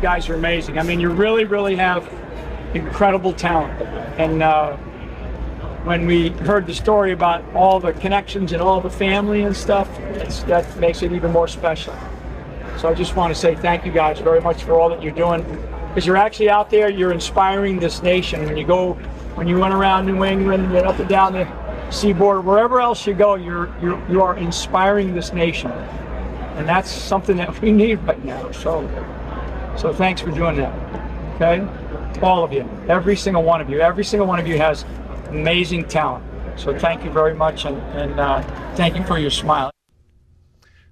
guys are amazing. I mean, you really, really have incredible talent. And when we heard the story about all the connections and all the family and stuff, that makes it even more special. So I just want to say thank you guys very much for all that you're doing. Because you're actually out there, you're inspiring this nation. When you went around New England and up and down the seaboard, wherever else you go, you are inspiring this nation. And that's something that we need right now. So thanks for doing that. Okay? All of you, every single one of you has amazing talent. So thank you very much, and thank you for your smile.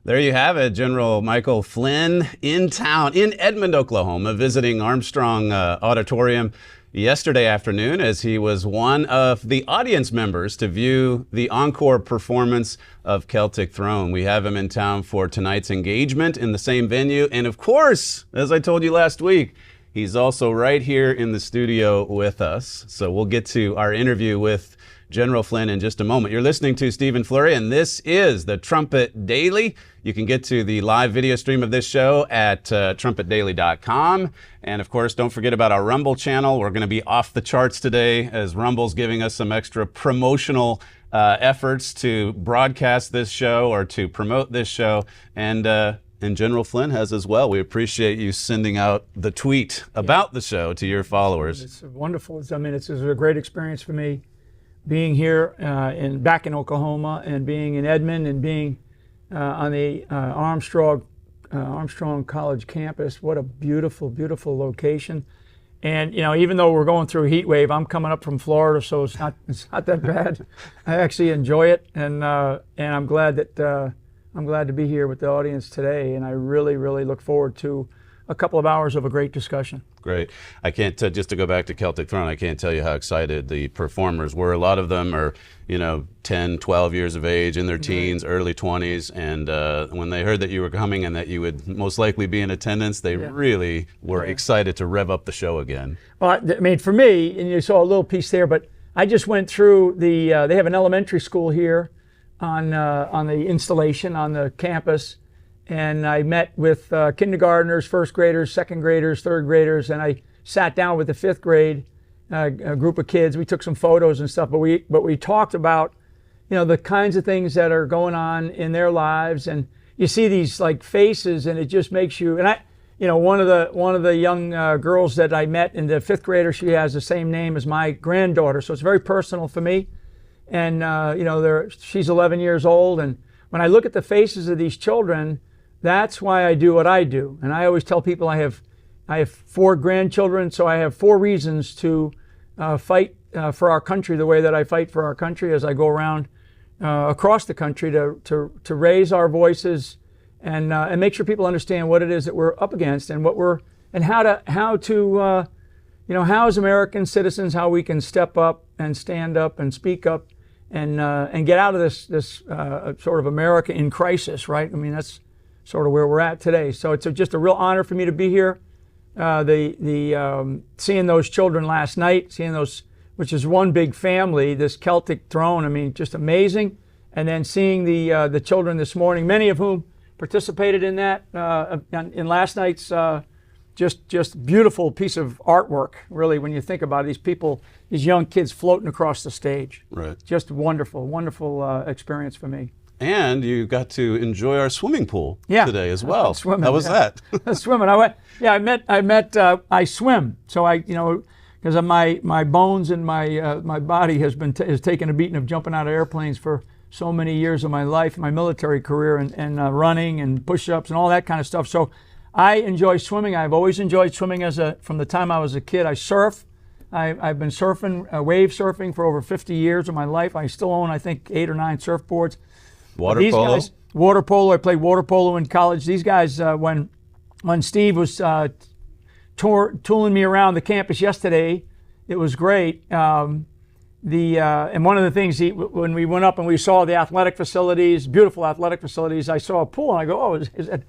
There you have it, General Michael Flynn in town in Edmond, Oklahoma, visiting Armstrong Auditorium yesterday afternoon as he was one of the audience members to view the encore performance of Celtic Throne. We have him in town for tonight's engagement in the same venue. And of course, as I told you last week, he's also right here in the studio with us. So we'll get to our interview with General Flynn in just a moment. You're listening to Stephen Flurry, and this is the Trumpet Daily. You can get to the live video stream of this show at trumpetdaily.com. And of course, don't forget about our Rumble channel. We're going to be off the charts today as Rumble's giving us some extra promotional efforts to broadcast this show or to promote this show. And General Flynn has as well. We appreciate you sending out the tweet about the show to your followers. It's wonderful. It's a great experience for me being here back in Oklahoma and being in Edmond and being on the Armstrong College campus. What a beautiful, beautiful location. And even though we're going through a heat wave, I'm coming up from Florida, so it's not that bad. I actually enjoy it, and I'm glad to be here with the audience today. And I really, really look forward to a couple of hours of a great discussion. Great. I can't, just to go back to Celtic Throne, I can't tell you how excited the performers were. A lot of them are, 10, 12 years of age, in their teens, early 20s. And when they heard that you were coming and that you would most likely be in attendance, they really were excited to rev up the show again. Well, for me, and you saw a little piece there, but I just went through they have an elementary school here on the installation on the campus. And I met with kindergartners, first graders, second graders, third graders, and I sat down with the fifth grade a group of kids. We took some photos and stuff, but we talked about the kinds of things that are going on in their lives, and you see these faces, and it just makes you. And one of the young girls that I met in the fifth grader, she has the same name as my granddaughter, so it's very personal for me. And she's 11 years old, and when I look at the faces of these children, that's why I do what I do. And I always tell people I have 4 grandchildren, so I have 4 reasons to fight for our country the way that I fight for our country as I go around across the country to raise our voices and make sure people understand what it is that we're up against and how as American citizens, how we can step up and stand up and speak up and get out of this sort of America in crisis, right? I mean, that's sort of where we're at today. So it's just a real honor for me to be here. Seeing those children last night, which is one big family, this Celtic Throne, I mean, just amazing. And then seeing the children this morning, many of whom participated in that, in last night's just beautiful piece of artwork, really, when you think about it, these young kids floating across the stage. Right. Just wonderful, wonderful experience for me. And you got to enjoy our swimming pool today as well. Swimming, How was that? Swimming. I swim. So because of my bones and my body has taken a beating of jumping out of airplanes for so many years of my life, my military career, and running and push-ups and all that kind of stuff. So I enjoy swimming. I've always enjoyed swimming from the time I was a kid. I surf. I've been surfing, wave surfing for over 50 years of my life. I still own, I think, 8 or 9 surfboards. Water polo? Water polo. I played water polo in college. These guys, when Steve was tooling me around the campus yesterday, it was great. And one of the things, when we went up and we saw the athletic facilities, beautiful athletic facilities, I saw a pool and I go, oh, is that,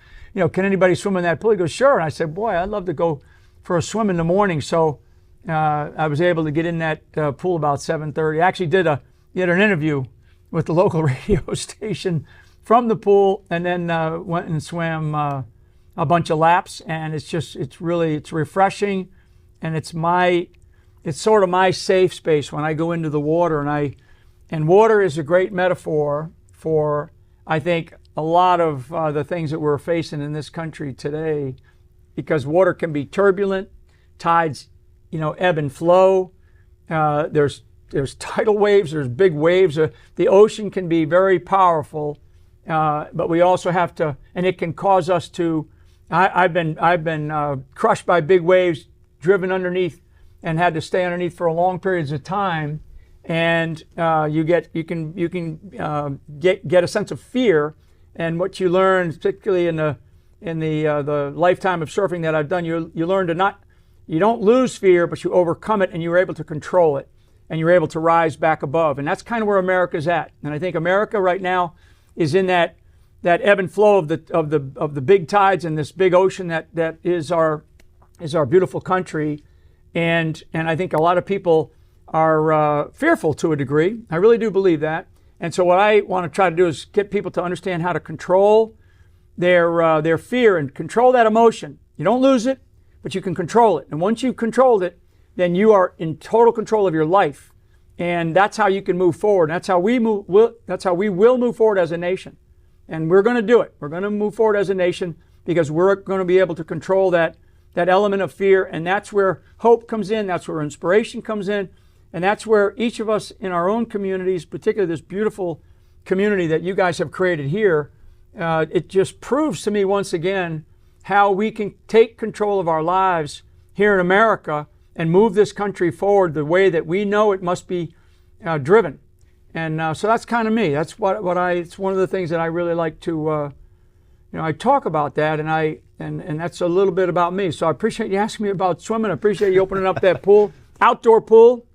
can anybody swim in that pool? He goes, sure. And I said, boy, I'd love to go for a swim in the morning. So I was able to get in that pool about 7:30. I actually did an interview with the local radio station from the pool, and then went and swam a bunch of laps, and it's refreshing, and it's sort of my safe space when I go into the water, and water is a great metaphor for, I think, a lot of the things that we're facing in this country today, because water can be turbulent, tides, ebb and flow. There's tidal waves, there's big waves. The ocean can be very powerful, but we also have to, and it can cause us to. I've been crushed by big waves, driven underneath, and had to stay underneath for long periods of time. And you can get a sense of fear. And what you learn, particularly in the lifetime of surfing that I've done, you learn to you don't lose fear, but you overcome it, and you're able to control it, and you're able to rise back above. And that's kind of where America's at. And I think America right now is in that ebb and flow of the big tides and this big ocean that is our beautiful country. And I think a lot of people are fearful to a degree. I really do believe that. And so what I want to try to do is get people to understand how to control their fear and control that emotion. You don't lose it, but you can control it. And once you've controlled it, then you are in total control of your life. And that's how you can move forward. That's how we will move forward as a nation. And we're going to do it. We're going to move forward as a nation because we're going to be able to control that element of fear. And that's where hope comes in. That's where inspiration comes in. And that's where each of us in our own communities, particularly this beautiful community that you guys have created here, it just proves to me once again how we can take control of our lives here in America and move this country forward the way that we know it must be driven. And so that's kind of me. That's it's one of the things that I really like to, I talk about that, and that's a little bit about me. So I appreciate you asking me about swimming. I appreciate you opening up that pool, outdoor pool.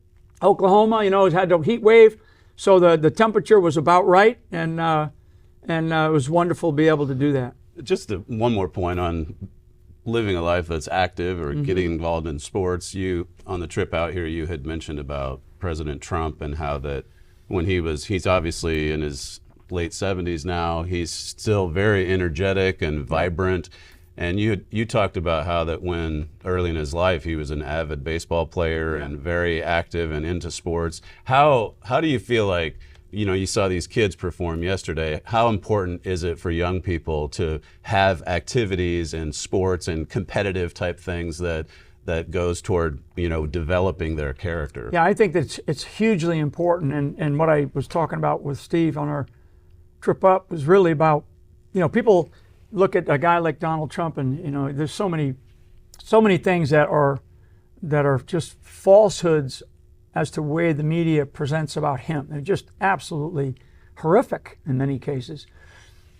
Oklahoma, has had a heat wave, so the temperature was about right, and it was wonderful to be able to do that. Just one more point on living a life that's active or getting involved in sports. You, on the trip out here, you had mentioned about President Trump and how that when he's obviously in his late 70s now, he's still very energetic and vibrant. And you talked about how that when early in his life he was an avid baseball player and very active and into sports. How do you feel like, you saw these kids perform yesterday. How important is it for young people to have activities and sports and competitive type things that goes toward, developing their character? Yeah, I think that it's hugely important. And what I was talking about with Steve on our trip up was really about, people look at a guy like Donald Trump, and there's so many things that are just falsehoods as to the way the media presents about him. They're just absolutely horrific in many cases.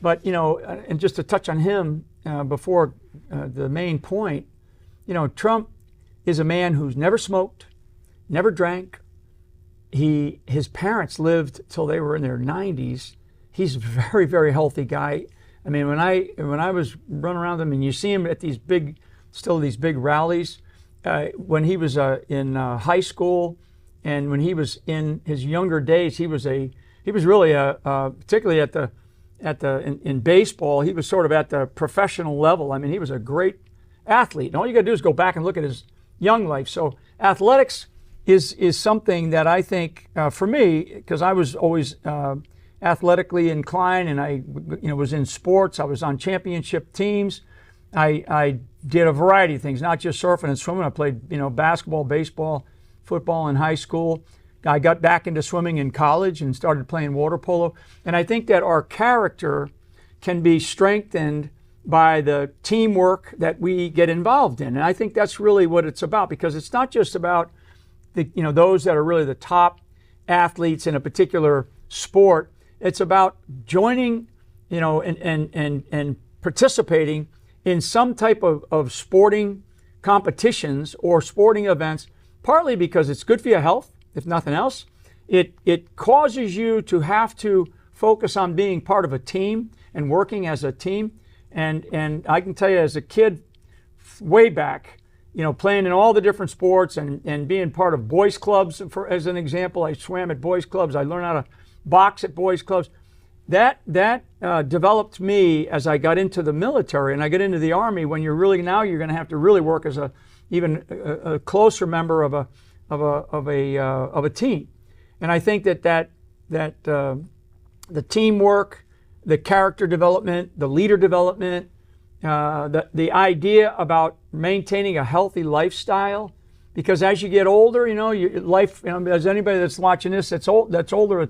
But and just to touch on him before the main point, Trump is a man who's never smoked, never drank. His parents lived till they were in their 90s. He's a very, very healthy guy. I mean, when I was running around them, and you see him at these big rallies, when he was in high school, and when he was in his younger days, he was really particularly in baseball, he was sort of at the professional level. I mean, he was a great athlete. And all you got to do is go back and look at his young life. So athletics is something that I think for me, because I was always athletically inclined, and I was in sports. I was on championship teams. I did a variety of things, not just surfing and swimming. I played basketball, baseball, football in high school. I got back into swimming in college and started playing water polo. And I think that our character can be strengthened by the teamwork that we get involved in. And I think that's really what it's about, because it's not just about those that are really the top athletes in a particular sport. It's about joining, and participating in some type of sporting competitions or sporting events, partly because it's good for your health, if nothing else. It causes you to have to focus on being part of a team and working as a team. And I can tell you, as a kid, way back, playing in all the different sports and being part of boys clubs, as an example, I swam at boys clubs. I learned how to box at boys clubs. that developed me as I got into the military and I got into the Army. When you're really now, you're going to have to really work as even a closer member of a team. And I think that the teamwork, the character development, the leader development, the idea about maintaining a healthy lifestyle, because as you get older, life. As anybody that's watching this that's older,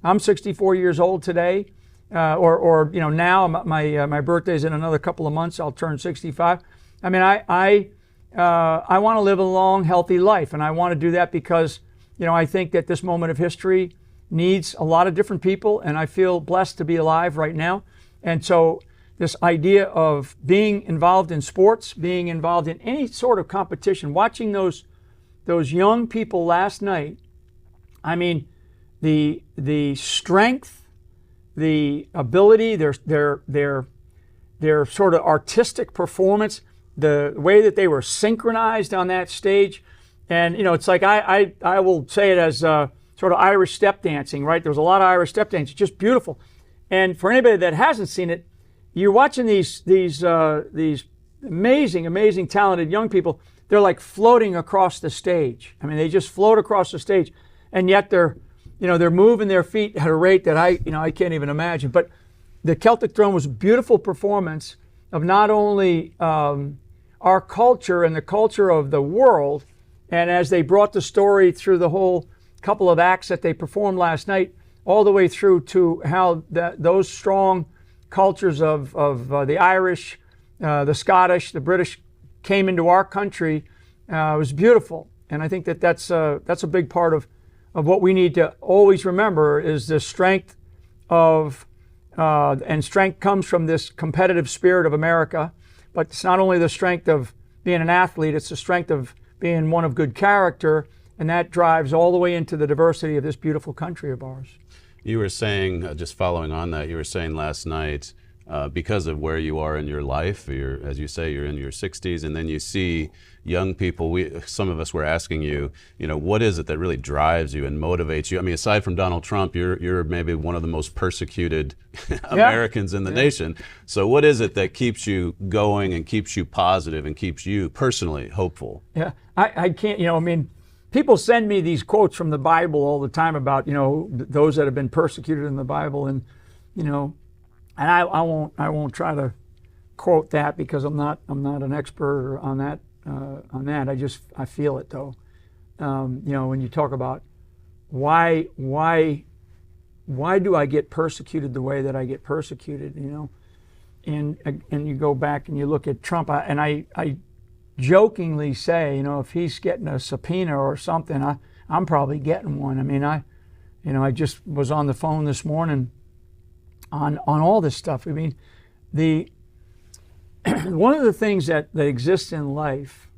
I'm 64 years old today, or now my birthday's in another couple of months. I'll turn 65. I mean, I want to live a long, healthy life, and I want to do that because I think that this moment of history needs a lot of different people, and I feel blessed to be alive right now. And so this idea of being involved in sports, being involved in any sort of competition, watching those young people last night, I mean, the strength, the ability, their sort of artistic performance, the way that they were synchronized on that stage. And, it's like I will say it as sort of Irish step dancing, right? There was a lot of Irish step dancing, just beautiful. And for anybody that hasn't seen it, you're watching these amazing, talented young people. They're like floating across the stage. I mean, they just float across the stage, and yet they're moving their feet at a rate that I can't even imagine. But the Celtic Throne was a beautiful performance of not only our culture and the culture of the world, and as they brought the story through the whole couple of acts that they performed last night, all the way through to how those strong cultures of the Irish, the Scottish, the British came into our country, was beautiful. And I think that's a big part of what we need to always remember is the strength of, and strength comes from this competitive spirit of America, but it's not only the strength of being an athlete, it's the strength of being one of good character, and that drives all the way into the diversity of this beautiful country of ours. You were saying, just following on that, you were saying last night, because of where you are in your life, as you say, you're in your 60s, and then you see young people. Some of us were asking you, what is it that really drives you and motivates you? I mean, aside from Donald Trump, you're maybe one of the most persecuted Americans in the nation. So what is it that keeps you going and keeps you positive and keeps you personally hopeful? Yeah, I can't, people send me these quotes from the Bible all the time about, those that have been persecuted in the Bible, and, and I won't try to quote that because I'm not an expert on that. I feel it though. When you talk about why do I get persecuted the way that I get persecuted, and you go back and you look at Trump, and I jokingly say, if he's getting a subpoena or something, I'm probably getting one. I mean, I just was on the phone this morning on all this stuff. I mean, one of the things that exists in life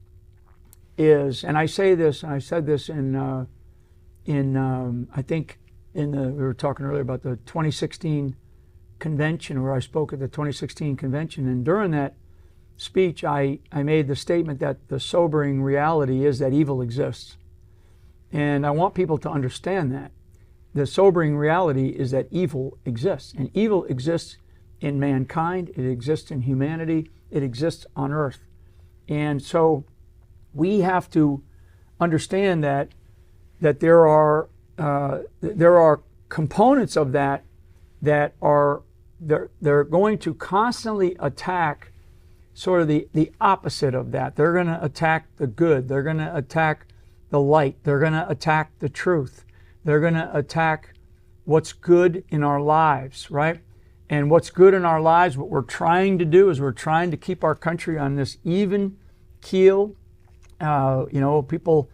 is, and I say this, and I said this I think we were talking earlier about the 2016 convention, where I spoke at the 2016 convention, and during that speech, I made the statement that the sobering reality is that evil exists. And I want people to understand that. The sobering reality is that evil exists. And evil exists in mankind, it exists in humanity, it exists on earth. And so we have to understand that there are components of that are they're going to constantly attack sort of the opposite of that. They're going to attack the good. They're going to attack the light. They're going to attack the truth. They're going to attack what's good in our lives, right? And what's good in our lives, what we're trying to do is we're trying to keep our country on this even keel. People,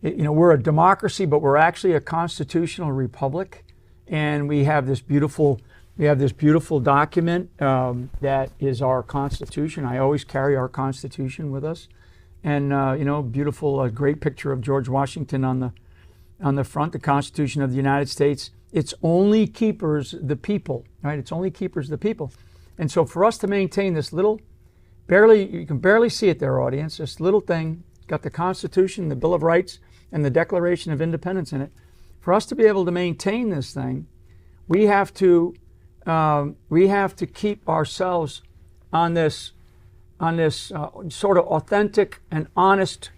we're a democracy, but we're actually a constitutional republic. And we have this beautiful document that is our Constitution. I always carry our Constitution with us, and beautiful, great picture of George Washington on the front. The Constitution of the United States. It's only keepers the people, right? It's only keepers the people, and so for us to maintain this little, you can barely see it there, audience. This little thing got the Constitution, the Bill of Rights, and the Declaration of Independence in it. For us to be able to maintain this thing, we have to we have to keep ourselves on this sort of authentic and honest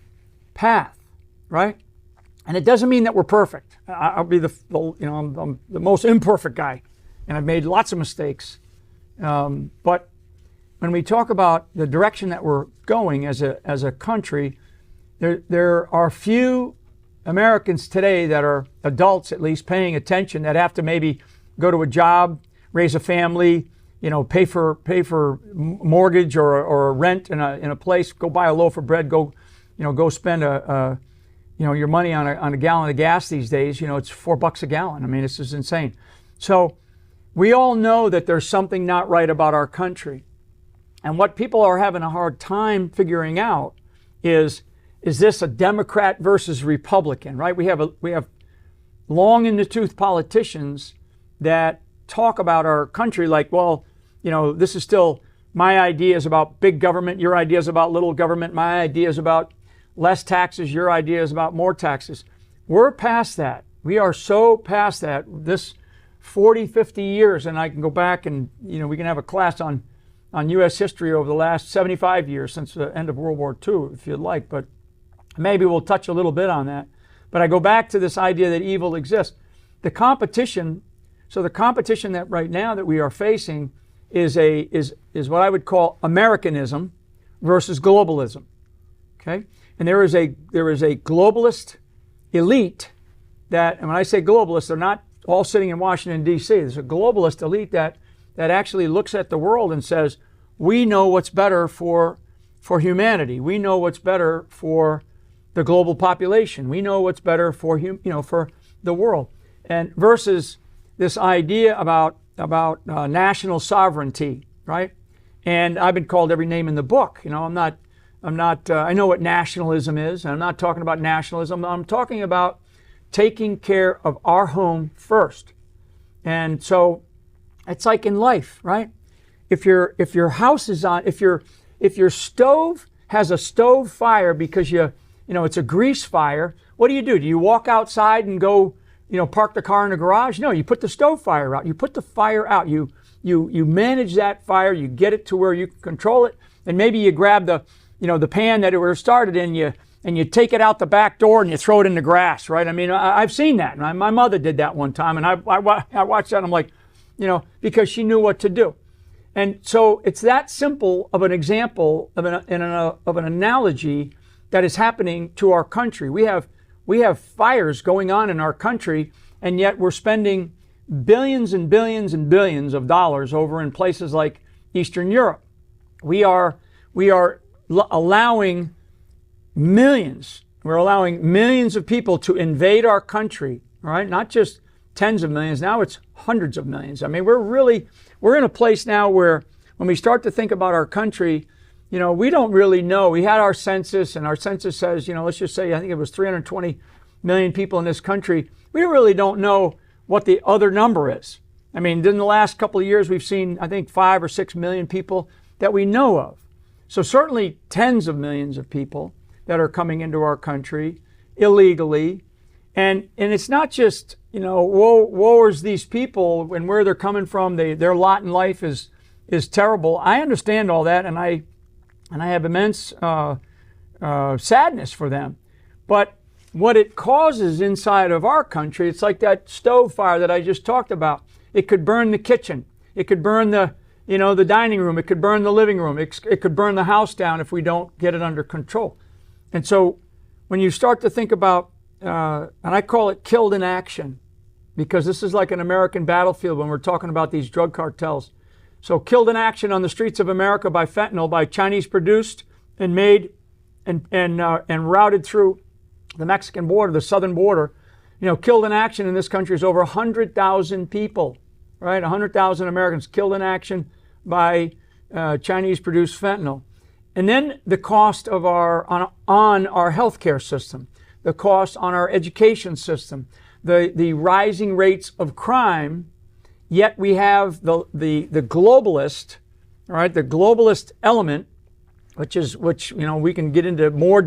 path, right? And it doesn't mean that we're perfect. I'll be I'm the most imperfect guy, and I've made lots of mistakes. But when we talk about the direction that we're going as a country, there are few Americans today that are adults, at least, paying attention, that have to maybe go to a job, raise a family, pay for mortgage or rent in a place, go buy a loaf of bread, go spend your money on a gallon of gas these days. It's $4 a gallon. I mean, this is insane. So we all know that there's something not right about our country. And what people are having a hard time figuring out is this a Democrat versus Republican, right? We have long in the tooth politicians that talk about our country like, well, this is still my ideas about big government, your ideas about little government, my ideas about less taxes, your ideas about more taxes. We're past that. We are so past that. This 40, 50 years, and I can go back and, we can have a class on U.S. history over the last 75 years since the end of World War II, if you'd like, but maybe we'll touch a little bit on that. But I go back to this idea that evil exists. The competition that right now that we are facing is what I would call Americanism versus globalism. Okay? And there is a globalist elite that, and when I say globalist, they're not all sitting in Washington, D.C. There's a globalist elite that actually looks at the world and says, we know what's better for humanity. We know what's better for the global population. We know what's better for for the world. And versus this idea about national sovereignty, right? And I've been called every name in the book. I know what nationalism is. And I'm not talking about nationalism. I'm talking about taking care of our home first. And so it's like in life, right? If your house is on, if your stove has a stove fire because it's a grease fire, what do? Do you walk outside and go, park the car in the garage? No, you put the stove fire out. You put the fire out. You manage that fire. You get it to where you can control it. And maybe you grab the pan that it was started in, and you take it out the back door and you throw it in the grass, right? I mean, I've seen that. My mother did that one time, and I watched that and I'm like, because she knew what to do. And so it's that simple of an example of an analogy that is happening to our country. We have fires going on in our country, and yet we're spending billions and billions and billions of dollars over in places like Eastern Europe. We are allowing millions of people to invade our country, all right? Not just tens of millions, now it's hundreds of millions. I mean, we're in a place now where when we start to think about our country, we don't really know. We had our census, and our census says, let's just say, I think it was 320 million people in this country. We really don't know what the other number is. I mean, in the last couple of years, we've seen, I think, 5 or 6 million people that we know of. So certainly tens of millions of people that are coming into our country illegally. And it's not just, woe is these people and where they're coming from. Their lot in life is terrible. I understand all that, and I have immense sadness for them. But what it causes inside of our country, it's like that stove fire that I just talked about. It could burn the kitchen. It could burn the dining room. It could burn the living room. It could burn the house down if we don't get it under control. And so when you start to think about, and I call it killed in action, because this is like an American battlefield when we're talking about these drug cartels. So killed in action on the streets of America by fentanyl, by Chinese produced and made and routed through the Mexican border, the southern border. Killed in action in this country is over 100,000 people, right? 100,000 Americans killed in action by Chinese produced fentanyl. And then the cost of on our healthcare system, the cost on our education system, the rising rates of crime. Yet we have the globalist, all right, the globalist element, which we can get into more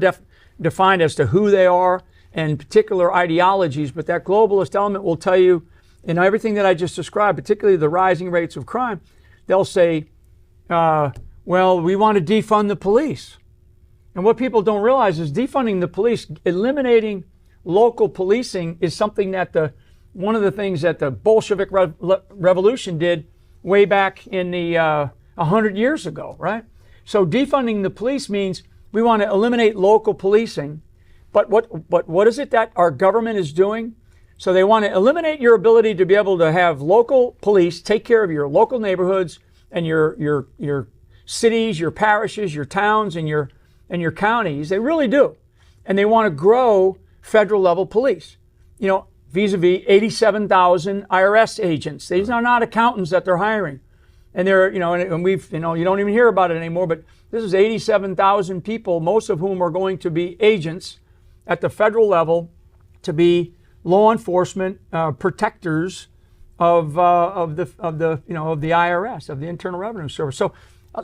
defined as to who they are and particular ideologies. But that globalist element will tell you, and everything that I just described, particularly the rising rates of crime, they'll say, well, we want to defund the police. And what people don't realize is defunding the police, eliminating local policing, is something that one of the things that the Bolshevik Revolution did way back in the 100 years ago, right? So defunding the police means we want to eliminate local policing. But what is it that our government is doing? So they want to eliminate your ability to be able to have local police take care of your local neighborhoods and your cities, your parishes, your towns, and your counties. They really do. And they want to grow federal level police. You know, vis-a-vis 87,000 IRS agents. These are not accountants that they're hiring. And they're, you know, and we've, you know, you don't even hear about it anymore, but this is 87,000 people, most of whom are going to be agents at the federal level to be law enforcement protectors of the IRS, of the Internal Revenue Service. So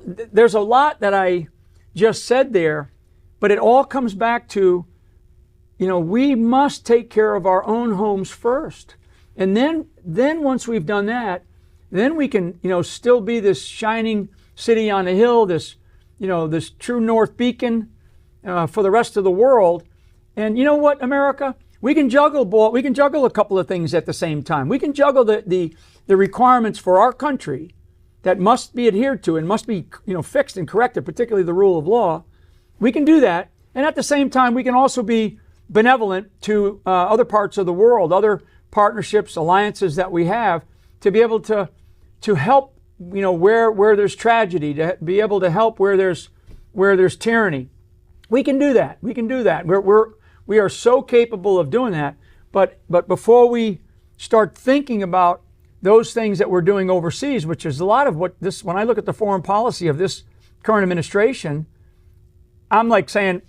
there's a lot that I just said there, but it all comes back to, you know, we must take care of our own homes first. And then once we've done that, then we can, you know, still be this shining city on a hill, this, you know, this true north beacon for the rest of the world. And you know what, America? We can juggle a couple of things at the same time. We can juggle the requirements for our country that must be adhered to and must be, you know, fixed and corrected, particularly the rule of law. We can do that. And at the same time, we can also be benevolent to other parts of the world, other partnerships, alliances that we have, to be able to help, you know, where there's tragedy, to be able to help where there's tyranny. We can do that. We can do that. We are so capable of doing that. But before we start thinking about those things that we're doing overseas, which is a lot of what this, when I look at the foreign policy of this current administration, I'm like saying,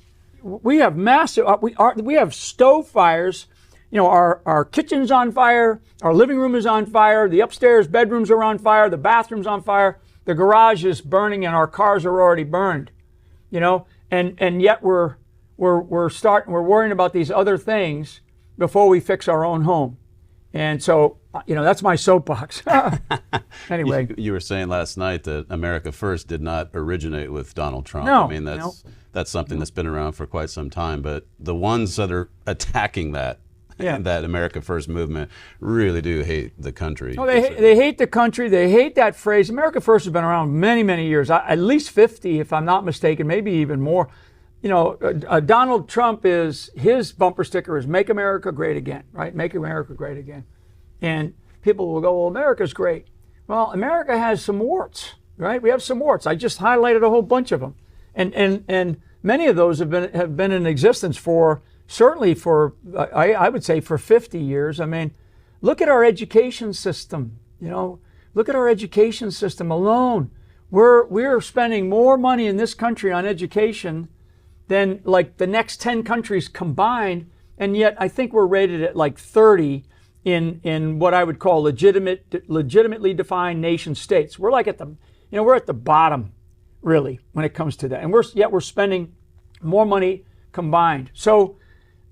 we have massive, we have stove fires. You know, our kitchen's on fire, our living room is on fire, the upstairs bedrooms are on fire, the bathroom's on fire, the garage is burning, and our cars are already burned. You know, and yet we're worrying about these other things before we fix our own home. And so, you know, that's my soapbox. Anyway. You were saying last night that America First did not originate with Donald Trump. No, I mean, that's something that's been around for quite some time. But the ones that are attacking that, that America First movement, really do hate the country. No, they hate the country. They hate that phrase. America First has been around many, many years, at least 50, if I'm not mistaken, maybe even more. You know, Donald Trump, his bumper sticker is "Make America Great Again," right? Make America Great Again. And people will go, well, America's great. Well, America has some warts, right? We have some warts. I just highlighted a whole bunch of them. And many of those have been in existence certainly for I would say for 50 years. I mean, look at our education system, you know, look at our education system alone. We're spending more money in this country on education than like the next 10 countries combined, and yet I think we're rated at like 30 in what I would call legitimately defined nation states. We're like we're at the bottom, really, when it comes to that, and we're spending more money combined. So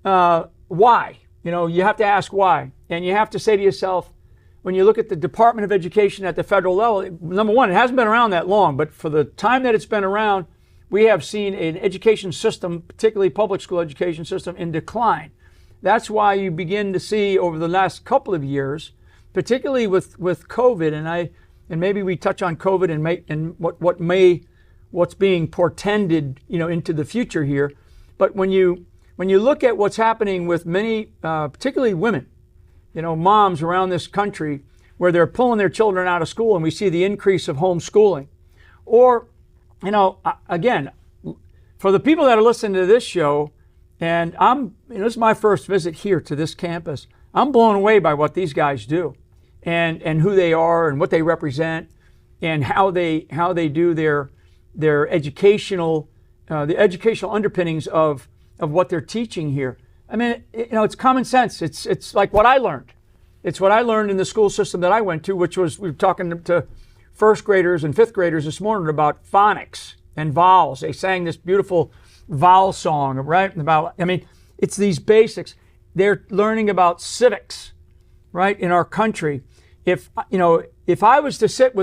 why? You know, you have to ask why, and you have to say to yourself, when you look at the Department of Education at the federal level, number one, it hasn't been around that long, but for the time that it's been around, we have seen an education system, particularly public school education system, in decline. That's why you begin to see over the last couple of years, particularly with COVID, and maybe we touch on COVID and what's being portended, you know, into the future here. But when you look at what's happening with many, particularly women, you know, moms around this country, where they're pulling their children out of school, and we see the increase of homeschooling, or, you know, again, for the people that are listening to this show, and this is my first visit here to this campus, I'm blown away by what these guys do, and who they are, and what they represent, and how they do their educational, the educational underpinnings of what they're teaching here. I mean, you know, it's common sense. It's like what I learned. It's what I learned in the school system that I went to, which was, we were talking to first graders and fifth graders this morning about phonics and vowels. They sang this beautiful vowel song, right? I mean, it's these basics. They're learning about civics right, in our country. If I was to sit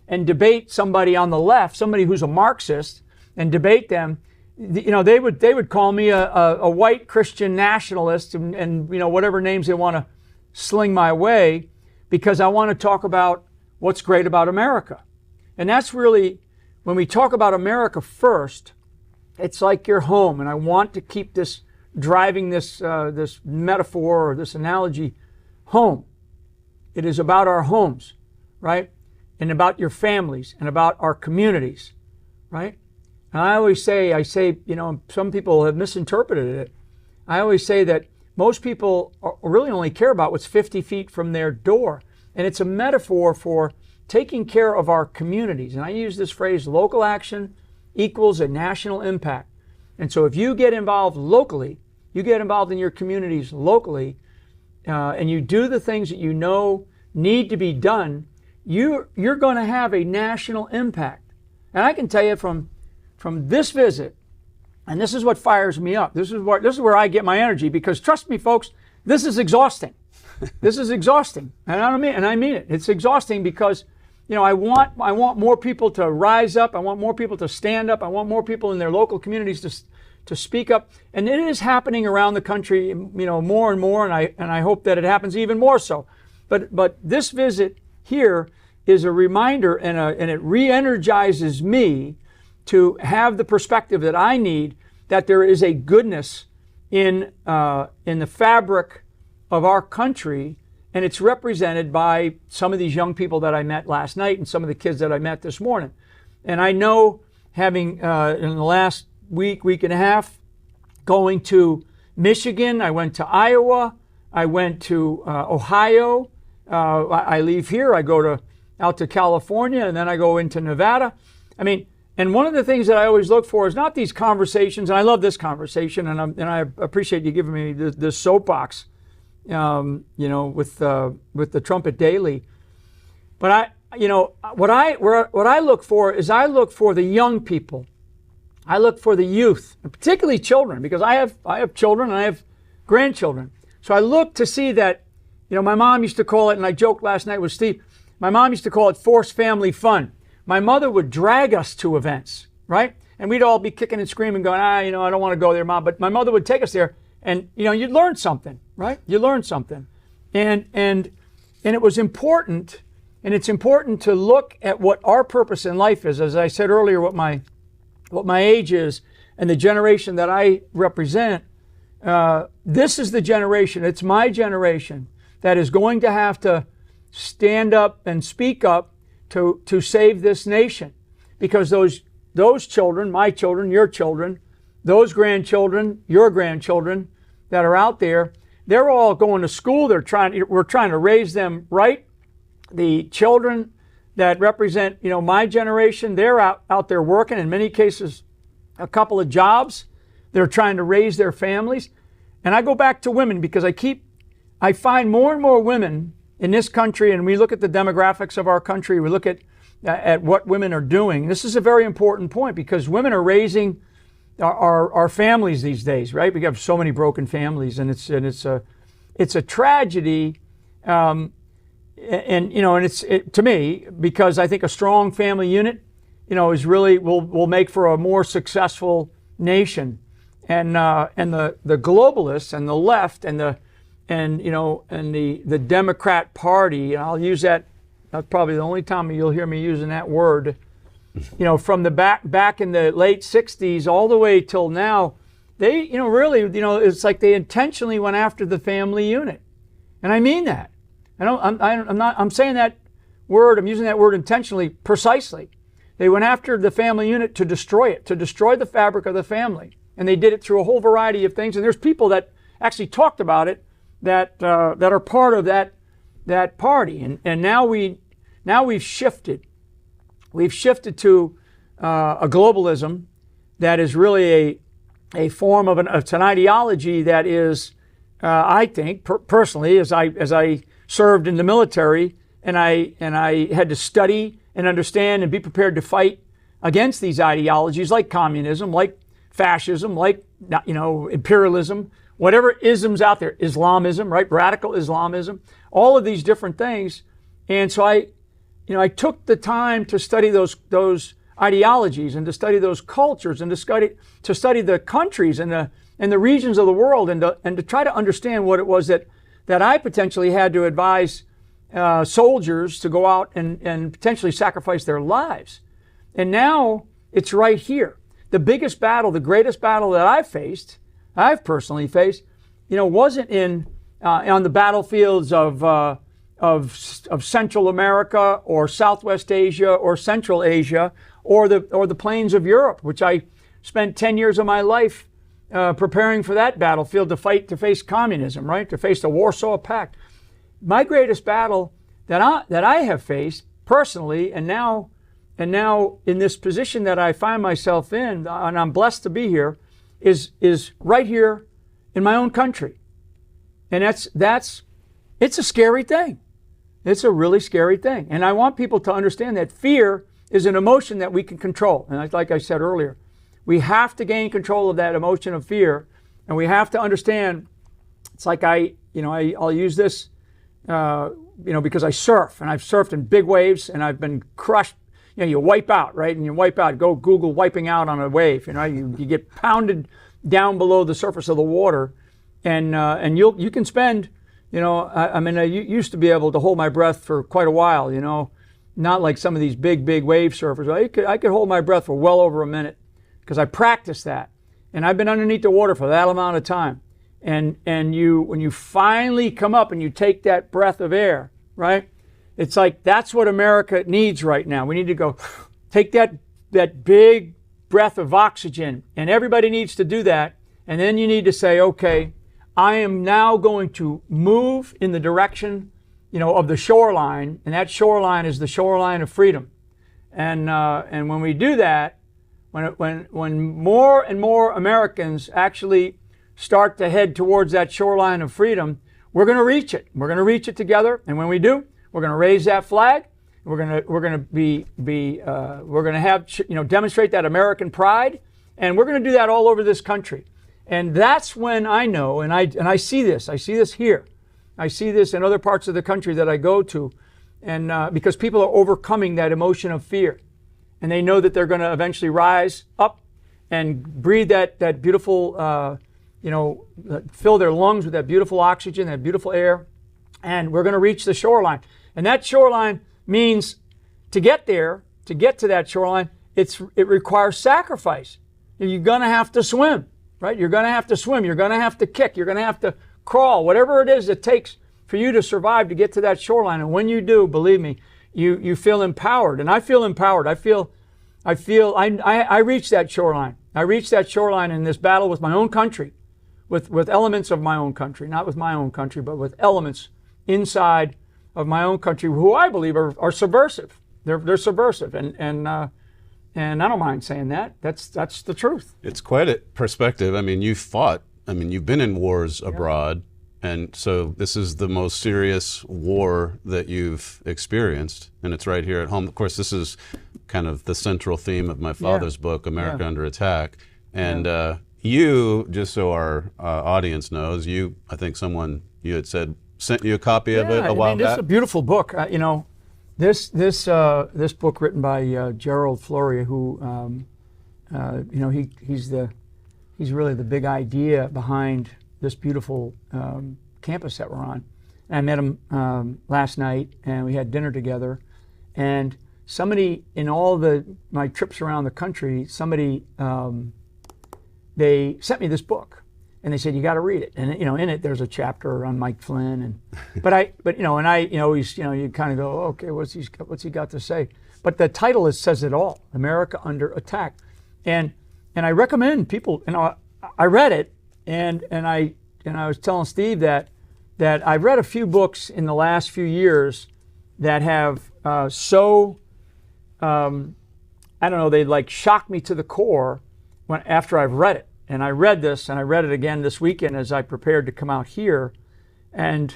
and debate somebody on the left, somebody who's a Marxist, and debate them, they would call me a white Christian nationalist and whatever names they want to sling my way, because I want to talk about what's great about America. And that's really, when we talk about America first, it's like your home. And I want to keep driving this metaphor or this analogy home. It is about our homes, right? And about your families and about our communities, right? And I always say, some people have misinterpreted it. I always say that most people really only care about what's 50 feet from their door. And it's a metaphor for taking care of our communities. And I use this phrase, local action equals a national impact. And so if you get involved locally, you get involved in your communities locally, and you do the things that you know need to be done, you're going to have a national impact. And I can tell you from this visit, and this is what fires me up. This is where I get my energy, because trust me, folks, this is exhausting. This is exhausting, and I mean it. It's exhausting because, I want more people to rise up. I want more people to stand up. I want more people in their local communities to speak up. And it is happening around the country, more and more. And I hope that it happens even more so. But this visit here is a reminder, and it re-energizes me to have the perspective that I need, that there is a goodness in the fabric of our country, and it's represented by some of these young people that I met last night and some of the kids that I met this morning. And I know, having in the last week and a half, going to Michigan, I went to Iowa, I went to Ohio, I leave here, I go out to California, and then I go into Nevada. And one of the things that I always look for is not these conversations, and I love this conversation, and I appreciate you giving me this soapbox, with the Trumpet Daily. But what I look for is, I look for the young people. I look for the youth, and particularly children, because I have children and I have grandchildren. So I look to see that, my mom used to call it, and I joked last night with Steve, my mom used to call it forced family fun. My mother would drag us to events, right? And we'd all be kicking and screaming, going, I don't want to go there, Mom. But my mother would take us there, and you'd learn something, right? You learn something, and it was important, and it's important to look at what our purpose in life is. As I said earlier, what my age is, and the generation that I represent. This is the generation. It's my generation that is going to have to stand up and speak up to save this nation, because those children, my children, your children, those grandchildren, your grandchildren that are out there, they're all going to school. We're trying to raise them right. The children that represent, my generation, they're out there working, in many cases, a couple of jobs. They're trying to raise their families. And I go back to women, because I find more and more women in this country, and we look at the demographics of our country, we look at what women are doing. This is a very important point, because women are raising our families these days, right? We have so many broken families, and it's a tragedy. And it's to me, because I think a strong family unit, is really will make for a more successful nation. And the globalists and the left and the Democrat Party, and I'll use that. That's probably the only time you'll hear me using that word. From the back in the late '60s all the way till now, they really it's like they intentionally went after the family unit, and I mean that. I'm saying that word. I'm using that word intentionally, precisely. They went after the family unit to destroy it, to destroy the fabric of the family, and they did it through a whole variety of things. And there's people that actually talked about it that are part of that party. And now we've shifted. We've shifted to a globalism that is really a form of it's an ideology that is, I think, personally, as I served in the military, and I had to study and understand and be prepared to fight against these ideologies, like communism, like fascism, like imperialism, whatever isms out there, Islamism, right? Radical Islamism, all of these different things. And so I took the time to study those ideologies and to study those cultures and to study the countries and the regions of the world and to try to understand what it was that I potentially had to advise soldiers to go out and potentially sacrifice their lives. And now it's right here. The biggest battle, the greatest battle that I've personally faced, wasn't on the battlefields of Central America or Southwest Asia or Central Asia or the plains of Europe, which I spent 10 years of my life preparing for that battlefield to face communism, right? To face the Warsaw Pact. My greatest battle that I have faced personally, and now in this position that I find myself in, and I'm blessed to be here, is right here in my own country. And it's a scary thing. It's a really scary thing. And I want people to understand that fear is an emotion that we can control. And like I said earlier, we have to gain control of that emotion of fear, and we have to understand. It's like I'll use this, because I surf, and I've surfed in big waves, and I've been crushed. You wipe out, right? And you wipe out. Go Google wiping out on a wave. You get pounded down below the surface of the water, and you can spend. I used to be able to hold my breath for quite a while. Not like some of these big wave surfers. I could hold my breath for well over a minute because I practiced that, and I've been underneath the water for that amount of time. And when you finally come up and you take that breath of air, right? It's like that's what America needs right now. We need to go take that big breath of oxygen, and everybody needs to do that. And then you need to say, okay, I am now going to move in the direction, of the shoreline, and that shoreline is the shoreline of freedom. And when we do that, when more and more Americans actually start to head towards that shoreline of freedom, we're going to reach it. We're going to reach it together, and when we do, we're going to raise that flag. We're going to have demonstrate that American pride, and we're going to do that all over this country. And that's when I know, and I see this. I see this here. I see this in other parts of the country that I go to, and because people are overcoming that emotion of fear, and they know that they're going to eventually rise up and breathe that beautiful, fill their lungs with that beautiful oxygen, that beautiful air, and we're going to reach the shoreline. And that shoreline means to get there, to get to that shoreline, it requires sacrifice. You're going to have to swim. Right? You're going to have to swim. You're going to have to kick. You're going to have to crawl. Whatever it is it takes for you to survive to get to that shoreline. And when you do, believe me, you feel empowered. And I feel empowered. I reached that shoreline. I reached that shoreline in this battle with my own country, with elements of my own country, not with my own country, but with elements inside of my own country who I believe are subversive. They're subversive. And I don't mind saying that. That's the truth. It's quite a perspective. You've fought. You've been in wars abroad. And so this is the most serious war that you've experienced. And it's right here at home. Of course, this is kind of the central theme of my father's book, America Under Attack. And you, just so our audience knows, I think someone you had said sent you a copy of it a while back. This is a beautiful book. This book written by General Flurry, who he's really the big idea behind this beautiful campus that we're on. And I met him last night, and we had dinner together. And somebody in all my trips around the country, they sent me this book. And they said, you got to read it. And in it there's a chapter on Mike Flynn, but you kind of go, okay, what's he got to say? But the title says it all: America Under Attack. And I recommend people. I read it, and I was telling Steve that I've read a few books in the last few years that have they like shocked me to the core after I've read it. And I read this, and I read it again this weekend as I prepared to come out here, and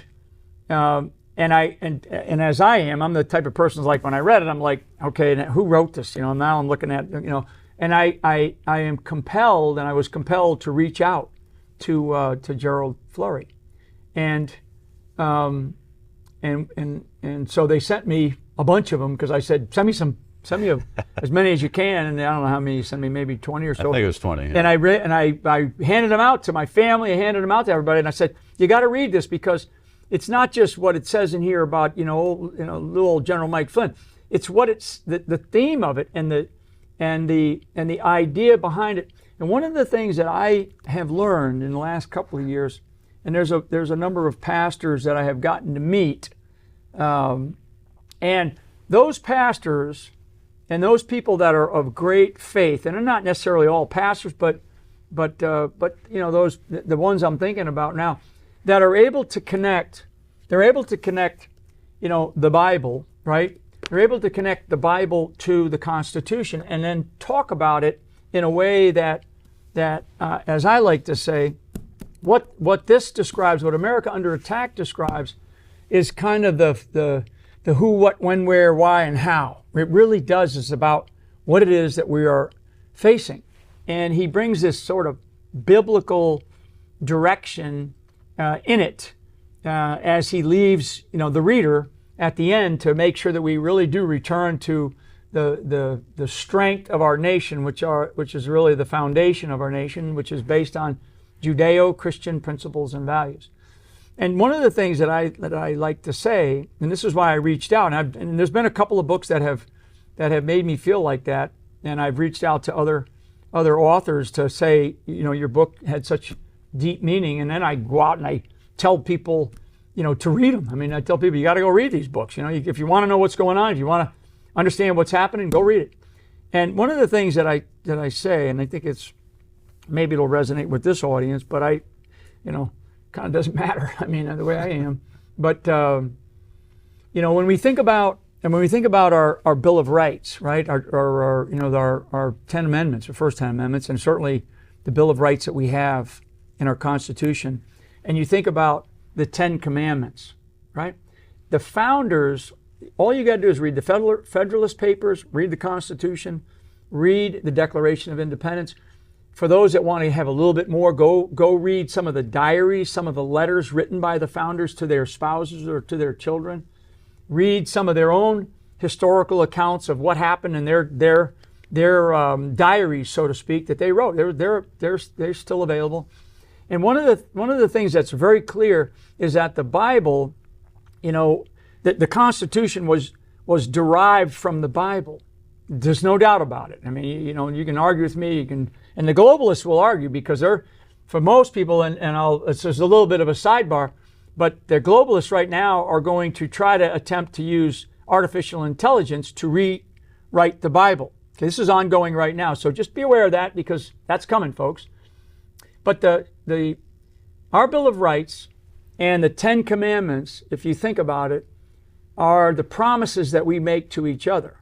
as I am, I'm the type of person who's like, when I read it, I'm like, okay, who wrote this? Now I'm looking at, and I am compelled, and I was compelled to reach out to General Flurry, and so they sent me a bunch of them because I said, send me as many as you can, and I don't know how many you sent me, maybe 20 or so. I think it was 20. Yeah. And I handed them out to my family, I handed them out to everybody, and I said, you got to read this because it's not just what it says in here about little old General Mike Flynn. It's what it's the theme of it and the idea behind it. And one of the things that I have learned in the last couple of years, and there's a number of pastors that I have gotten to meet, and those pastors and those people that are of great faith, and they're not necessarily all pastors, but those the ones I'm thinking about now, that are able to connect. They're able to connect, the Bible, right? They're able to connect the Bible to the Constitution, and then talk about it in a way that as I like to say, what this describes, what America Under Attack describes, is kind of the who, what, when, where, why, and how. It really does is about what it is that we are facing. And he brings this sort of biblical direction in it as he leaves, the reader at the end to make sure that we really do return to the strength of our nation, which is really the foundation of our nation, which is based on Judeo-Christian principles and values. And one of the things that I like to say, and this is why I reached out, and there's been a couple of books that have made me feel like that, and I've reached out to other authors to say, your book had such deep meaning, and then I go out and I tell people, to read them. I mean, I tell people, you got to go read these books. If you want to know what's going on, if you want to understand what's happening, go read it. And one of the things that I say, and I think maybe it'll resonate with this audience, but kind of doesn't matter. I mean, the way I am. But when we think about our Bill of Rights, right? Our 10 amendments, our first 10 amendments, and certainly the Bill of Rights that we have in our Constitution, and you think about the 10 Commandments, right? The founders, all you got to do is read the Federalist Papers, read the Constitution, read the Declaration of Independence. For those that want to have a little bit more, go read some of the diaries, some of the letters written by the founders to their spouses or to their children. Read some of their own historical accounts of what happened in their diaries, so to speak, that they wrote. They're still available. And one of the things that's very clear is that the Bible, that the Constitution was derived from the Bible. There's no doubt about it. I mean, you can argue with me, and the globalists will argue because for most people, it's just a little bit of a sidebar, but the globalists right now are going to try to attempt to use artificial intelligence to rewrite the Bible. Okay, this is ongoing right now, so just be aware of that because that's coming, folks. But our Bill of Rights and the 10 Commandments, if you think about it, are the promises that we make to each other,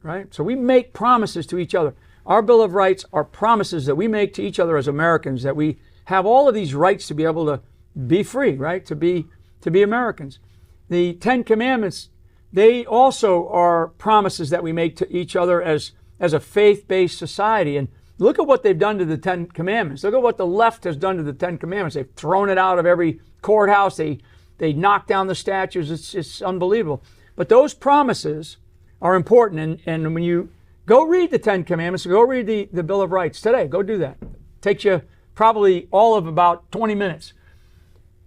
right? So we make promises to each other. Our Bill of Rights are promises that we make to each other as Americans, that we have all of these rights to be able to be free, right? To be Americans. The 10 Commandments, they also are promises that we make to each other as a faith-based society. And look at what they've done to the 10 Commandments. Look at what the left has done to the 10 Commandments. They've thrown it out of every courthouse. They knocked down the statues. It's unbelievable. But those promises are important. And when you go read the 10 Commandments, go read the Bill of Rights today. Go do that. Takes you probably all of about 20 minutes.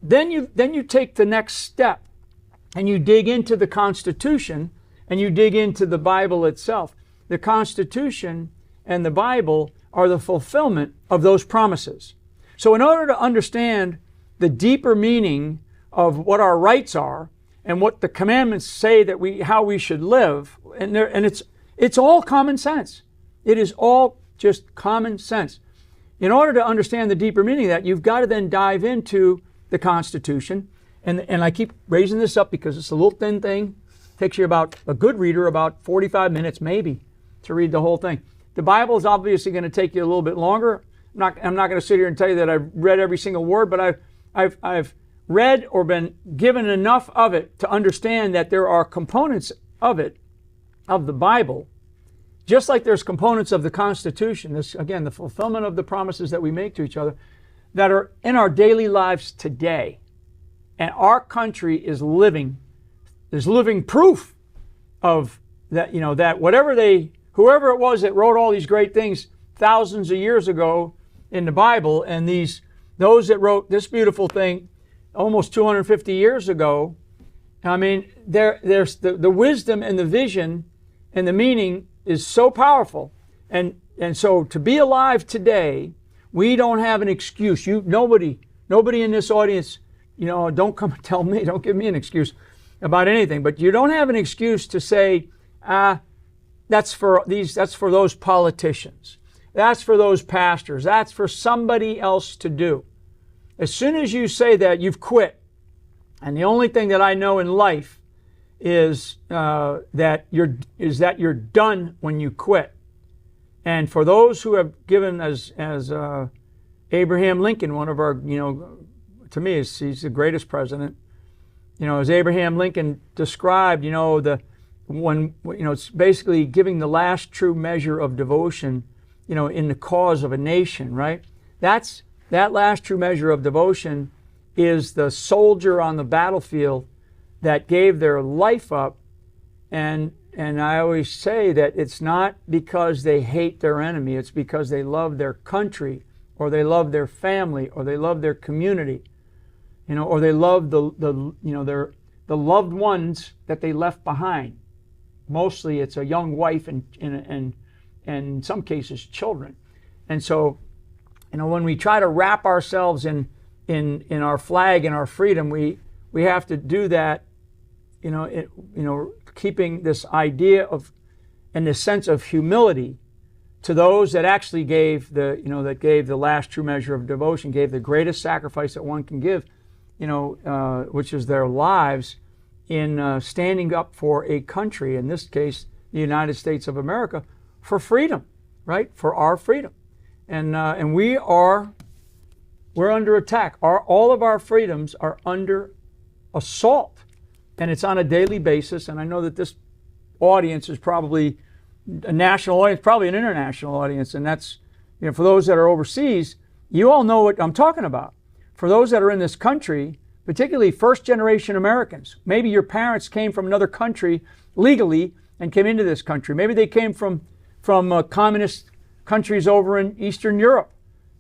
Then you take the next step and you dig into the Constitution and you dig into the Bible itself. The Constitution and the Bible are the fulfillment of those promises. So in order to understand the deeper meaning of what our rights are and what the commandments say that how we should live, and it's all common sense. It is all just common sense. In order to understand the deeper meaning of that, you've got to then dive into the Constitution. And I keep raising this up because it's a little thin thing. It takes you a good reader, about 45 minutes maybe to read the whole thing. The Bible is obviously going to take you a little bit longer. I'm not going to sit here and tell you that I've read every single word, but I've read or been given enough of it to understand that there are components of it, of the Bible, just like there's components of the Constitution. This, again, the fulfillment of the promises that we make to each other. that are in our daily lives today. And our country is living proof of that, that whoever it was that wrote all these great things thousands of years ago in the Bible, and those that wrote this beautiful thing almost 250 years ago, I mean, there's the wisdom and the vision and the meaning is so powerful. And so to be alive today, we don't have an excuse. Nobody in this audience, don't come and tell me, don't give me an excuse about anything, but you don't have an excuse to say, that's for those politicians. That's for those pastors. That's for somebody else to do. As soon as you say that, you've quit. And the only thing that I know in life is that you're done when you quit. And for those who have given, as Abraham Lincoln, one of our, to me, he's the greatest president. As Abraham Lincoln described, it's basically giving the last true measure of devotion, in the cause of a nation, right? That last true measure of devotion is the soldier on the battlefield that gave their life up. And I always say that it's not because they hate their enemy, it's because they love their country, or they love their family, or they love their community, or they love the loved ones that they left behind. Mostly it's a young wife and in some cases children. And so, when we try to wrap ourselves in our flag and our freedom, we have to do that, keeping this idea of and this sense of humility to those that actually gave the last true measure of devotion, gave the greatest sacrifice that one can give, which is their lives in standing up for a country, in this case, the United States of America, for freedom, right? For our freedom. And we're under attack. All of our freedoms are under assault. And it's on a daily basis. And I know that this audience is probably a national audience, probably an international audience. And that's, for those that are overseas, you all know what I'm talking about. For those that are in this country, particularly first-generation Americans, maybe your parents came from another country legally and came into this country. Maybe they came from communist countries over in Eastern Europe.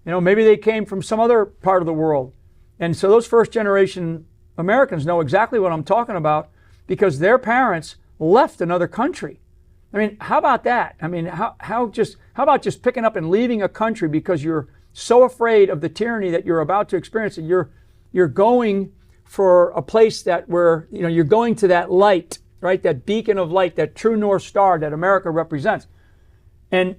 Maybe they came from some other part of the world. And so those first-generation Americans know exactly what I'm talking about because their parents left another country. I mean, how about that? I mean, how about just picking up and leaving a country because you're so afraid of the tyranny that you're about to experience that you're going for a place where you're going to that light, right? That beacon of light, that true North Star that America represents. And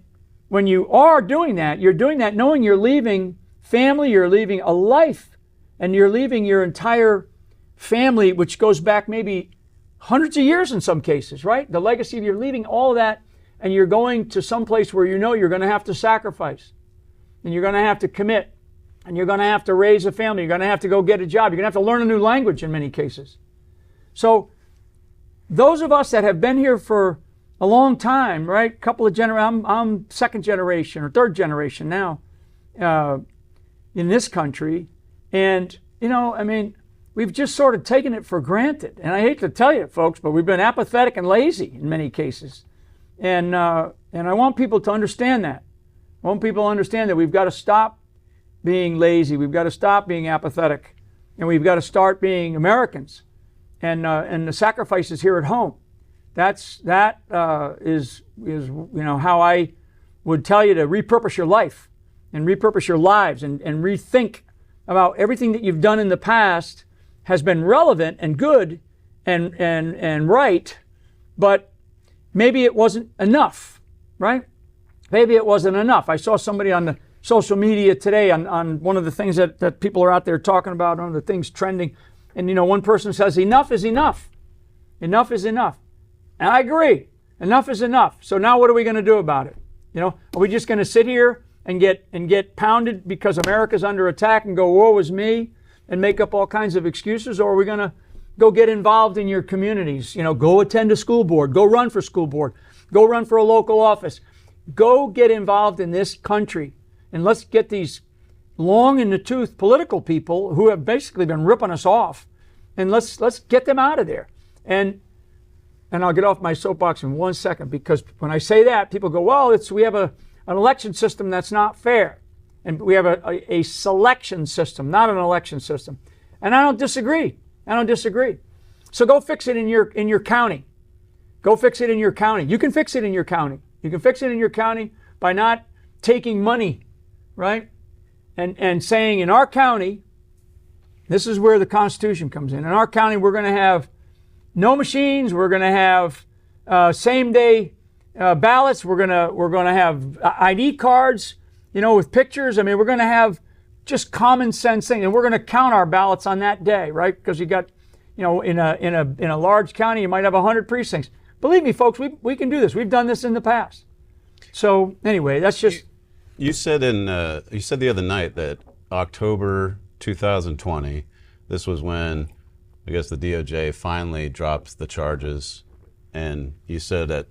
when you are doing that, you're doing that knowing you're leaving family, you're leaving a life, and you're leaving your entire family, which goes back maybe hundreds of years in some cases, right? The legacy of you're leaving all of that, and you're going to some place where you're going to have to sacrifice, and you're going to have to commit, and you're going to have to raise a family, you're going to have to go get a job, you're going to have to learn a new language in many cases. So those of us that have been here for a long time, right? Couple of generations. I'm second generation or third generation now in this country, and we've just sort of taken it for granted. And I hate to tell you, folks, but we've been apathetic and lazy in many cases. And I want people to understand that. I want people to understand that we've got to stop being lazy. We've got to stop being apathetic, and we've got to start being Americans. And the sacrifices here at home. That is how I would tell you to repurpose your life and repurpose your lives and rethink about everything that you've done in the past has been relevant and good and right, but maybe it wasn't enough, right? Maybe it wasn't enough. I saw somebody on the social media today on one of the things that people are out there talking about, one of the things trending, and one person says, enough is enough. Enough is enough. And I agree. Enough is enough. So now what are we going to do about it? Are we just going to sit here and get pounded because America's under attack and go, woe is me, and make up all kinds of excuses? Or are we going to go get involved in your communities? Go attend a school board, go run for school board, go run for a local office, go get involved in this country, and let's get these long in the tooth political people who have basically been ripping us off, and let's get them out of there. And I'll get off my soapbox in 1 second, because when I say that, people go, well, we have an election system that's not fair, and we have a selection system, not an election system. And I don't disagree. So go fix it in your county. Go fix it in your county. You can fix it in your county. You can fix it in your county by not taking money, right? And saying, in our county, this is where the Constitution comes in. In our county, we're going to have no machines. We're going to have same-day ballots. We're going to have ID cards, with pictures. I mean, we're going to have just common sense thing, and we're going to count our ballots on that day, right? Because you got, in a large county, you might have 100 precincts. Believe me, folks, we can do this. We've done this in the past. So anyway, that's just. You said the other night that October 2020, this was when I guess the DOJ finally dropped the charges, and you said that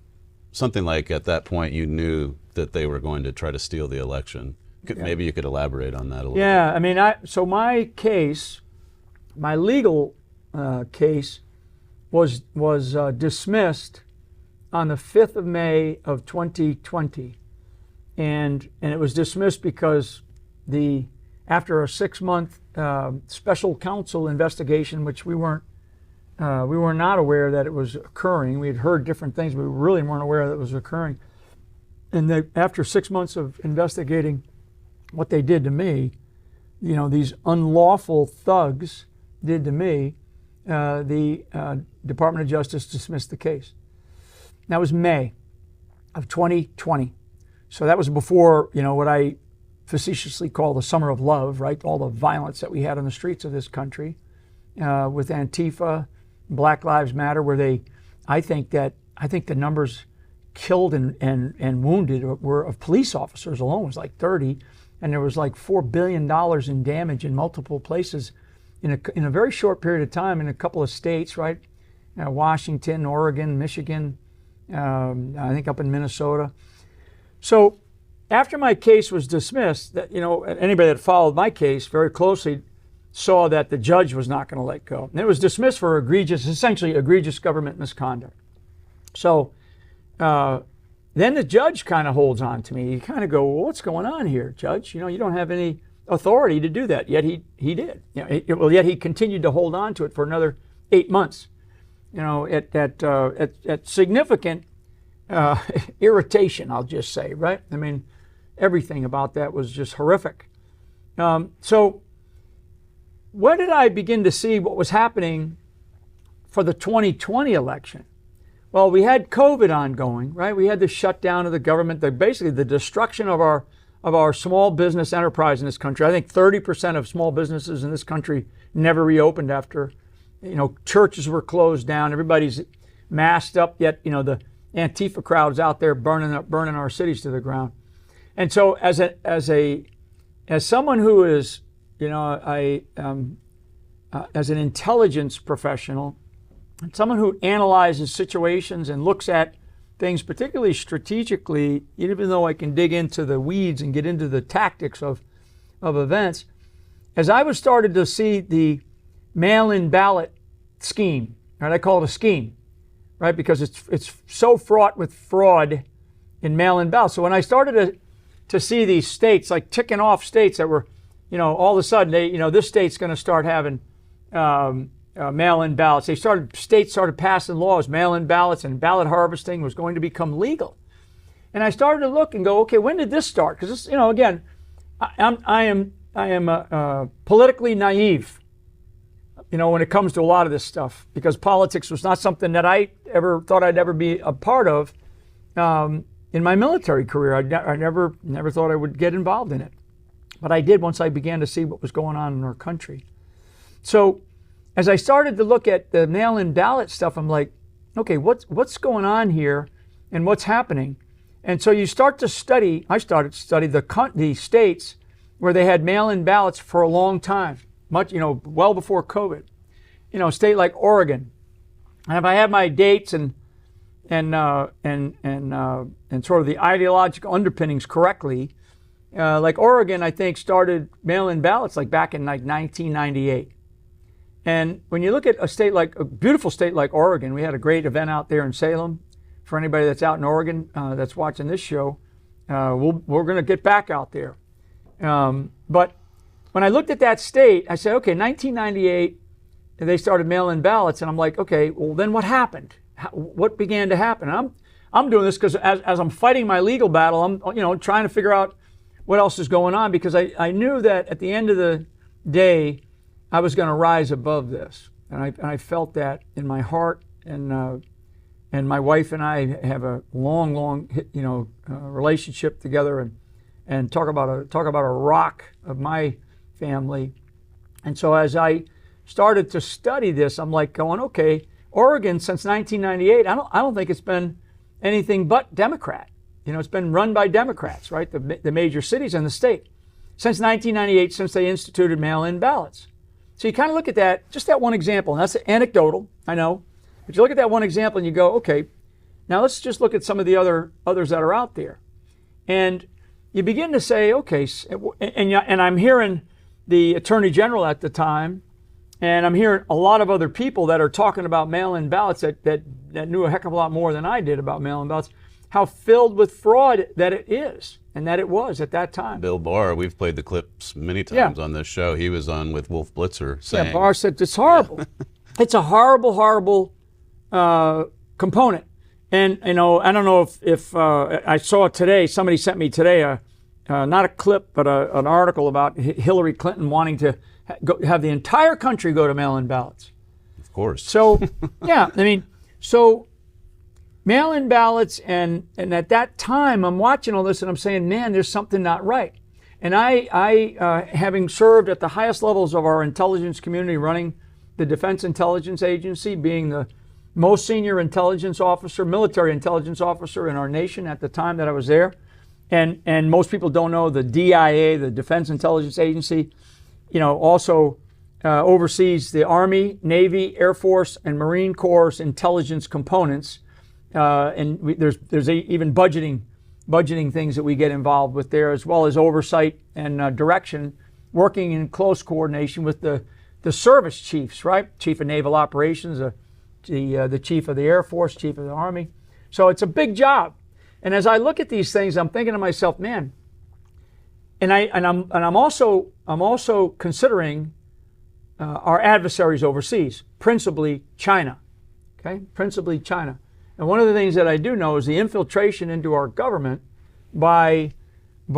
something like at that point you knew that they were going to try to steal the election. Maybe you could elaborate on that a little bit. Yeah, I mean, so my case, my legal case was dismissed on the 5th of May of 2020. And it was dismissed because after a 6-month special counsel investigation, which we were not aware that it was occurring. We had heard different things, but we really weren't aware that it was occurring. And after 6 months of investigating what they did to me, these unlawful thugs did to me, the Department of Justice dismissed the case. That was May of 2020. So that was before, what I facetiously call the summer of love, right? All the violence that we had on the streets of this country with Antifa, Black Lives Matter, where I think the numbers killed and wounded were of police officers alone was like 30, and there was like $4 billion in damage in multiple places in a very short period of time in a couple of states, right? Washington, Oregon, Michigan, I think up in Minnesota. So after my case was dismissed, that anybody that followed my case very closely saw that the judge was not going to let go. And it was dismissed for essentially egregious government misconduct. So then the judge kind of holds on to me. You kind of go, well, what's going on here, Judge? You don't have any authority to do that. Yet he did. Yet he continued to hold on to it for another 8 months. At significant irritation, I'll just say, right? I mean, everything about that was just horrific. So when did I begin to see what was happening for the 2020 election? Well, we had COVID ongoing, right? We had the shutdown of the government, basically the destruction of our small business enterprise in this country. I think 30% of small businesses in this country never reopened after, churches were closed down. Everybody's masked up, yet, the Antifa crowd's out there burning our cities to the ground. And so as someone who is, as an intelligence professional, and someone who analyzes situations and looks at things particularly strategically, even though I can dig into the weeds and get into the tactics of events, as I was started to see the mail-in ballot scheme, right? I call it a scheme, right? Because it's so fraught with fraud in mail-in ballots. So when I started to see these states, like ticking off states that were, all of a sudden, this state's going to start having mail-in ballots. States started passing laws, mail-in ballots, and ballot harvesting was going to become legal. And I started to look and go, okay, when did this start? Because this, again, I am politically naive, when it comes to a lot of this stuff, because politics was not something that I ever thought I'd ever be a part of in my military career. I never thought I would get involved in it, but I did once I began to see what was going on in our country. So as I started to look at the mail-in ballot stuff, I'm like, okay, what's going on here and what's happening? And so you start to study, I started to study the states where they had mail-in ballots for a long time, much, well before COVID. A state like Oregon. And if I have my dates and sort of the ideological underpinnings correctly, like Oregon, I think, started mail-in ballots like back in like 1998. And when you look at a beautiful state like Oregon, we had a great event out there in Salem. For anybody that's out in Oregon that's watching this show, we're going to get back out there. But when I looked at that state, I said, okay, 1998, they started mail-in ballots, and I'm like, okay, well then what happened? What began to happen? And I'm doing this because as I'm fighting my legal battle, I'm trying to figure out what else is going on, because I knew that at the end of the day, I was going to rise above this, and I felt that in my heart. And my wife and I have a long relationship together, and talk about a rock of my family. And so as I started to study this, I'm like going, okay, Oregon since 1998, I don't think it's been anything but Democrat. It's been run by Democrats, right? The major cities in the state since 1998, since they instituted mail-in ballots. So you kind of look at that, just that one example, and that's anecdotal, I know. But you look at that one example and you go, okay, now let's just look at some of the others that are out there. And you begin to say, okay, and I'm hearing the Attorney General at the time, and I'm hearing a lot of other people that are talking about mail-in ballots that knew a heck of a lot more than I did about mail-in ballots, how filled with fraud that it is, and that it was at that time. Bill Barr, we've played the clips many times on this show. He was on with Wolf Blitzer saying. Yeah, Barr said it's horrible. It's a horrible, horrible component. And I don't know if I saw today, somebody sent me today not a clip but an article about Hillary Clinton wanting to have the entire country go to mail-in ballots. Of course. So yeah, so mail-in ballots, and at that time I'm watching all this and I'm saying, man, there's something not right. And I having served at the highest levels of our intelligence community, running the Defense Intelligence Agency, being the most senior intelligence officer, military intelligence officer in our nation at the time that I was there. And most people don't know the DIA, the Defense Intelligence Agency, also oversees the Army, Navy, Air Force, and Marine Corps intelligence components. There's even budgeting things that we get involved with there, as well as oversight and direction, working in close coordination with the service chiefs, right? Chief of Naval Operations, the Chief of the Air Force, Chief of the Army. So it's a big job. And as I look at these things, I'm thinking to myself, man, I'm also considering our adversaries overseas, principally China. Okay, principally China. And one of the things that I do know is the infiltration into our government by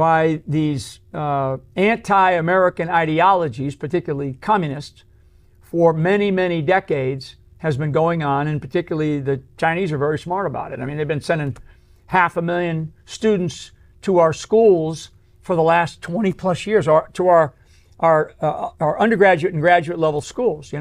these anti-American ideologies, particularly communists, for many, many decades has been going on, and particularly the Chinese are very smart about it. They've been sending 500,000 students to our schools for the last 20 plus years, to our undergraduate and graduate level schools.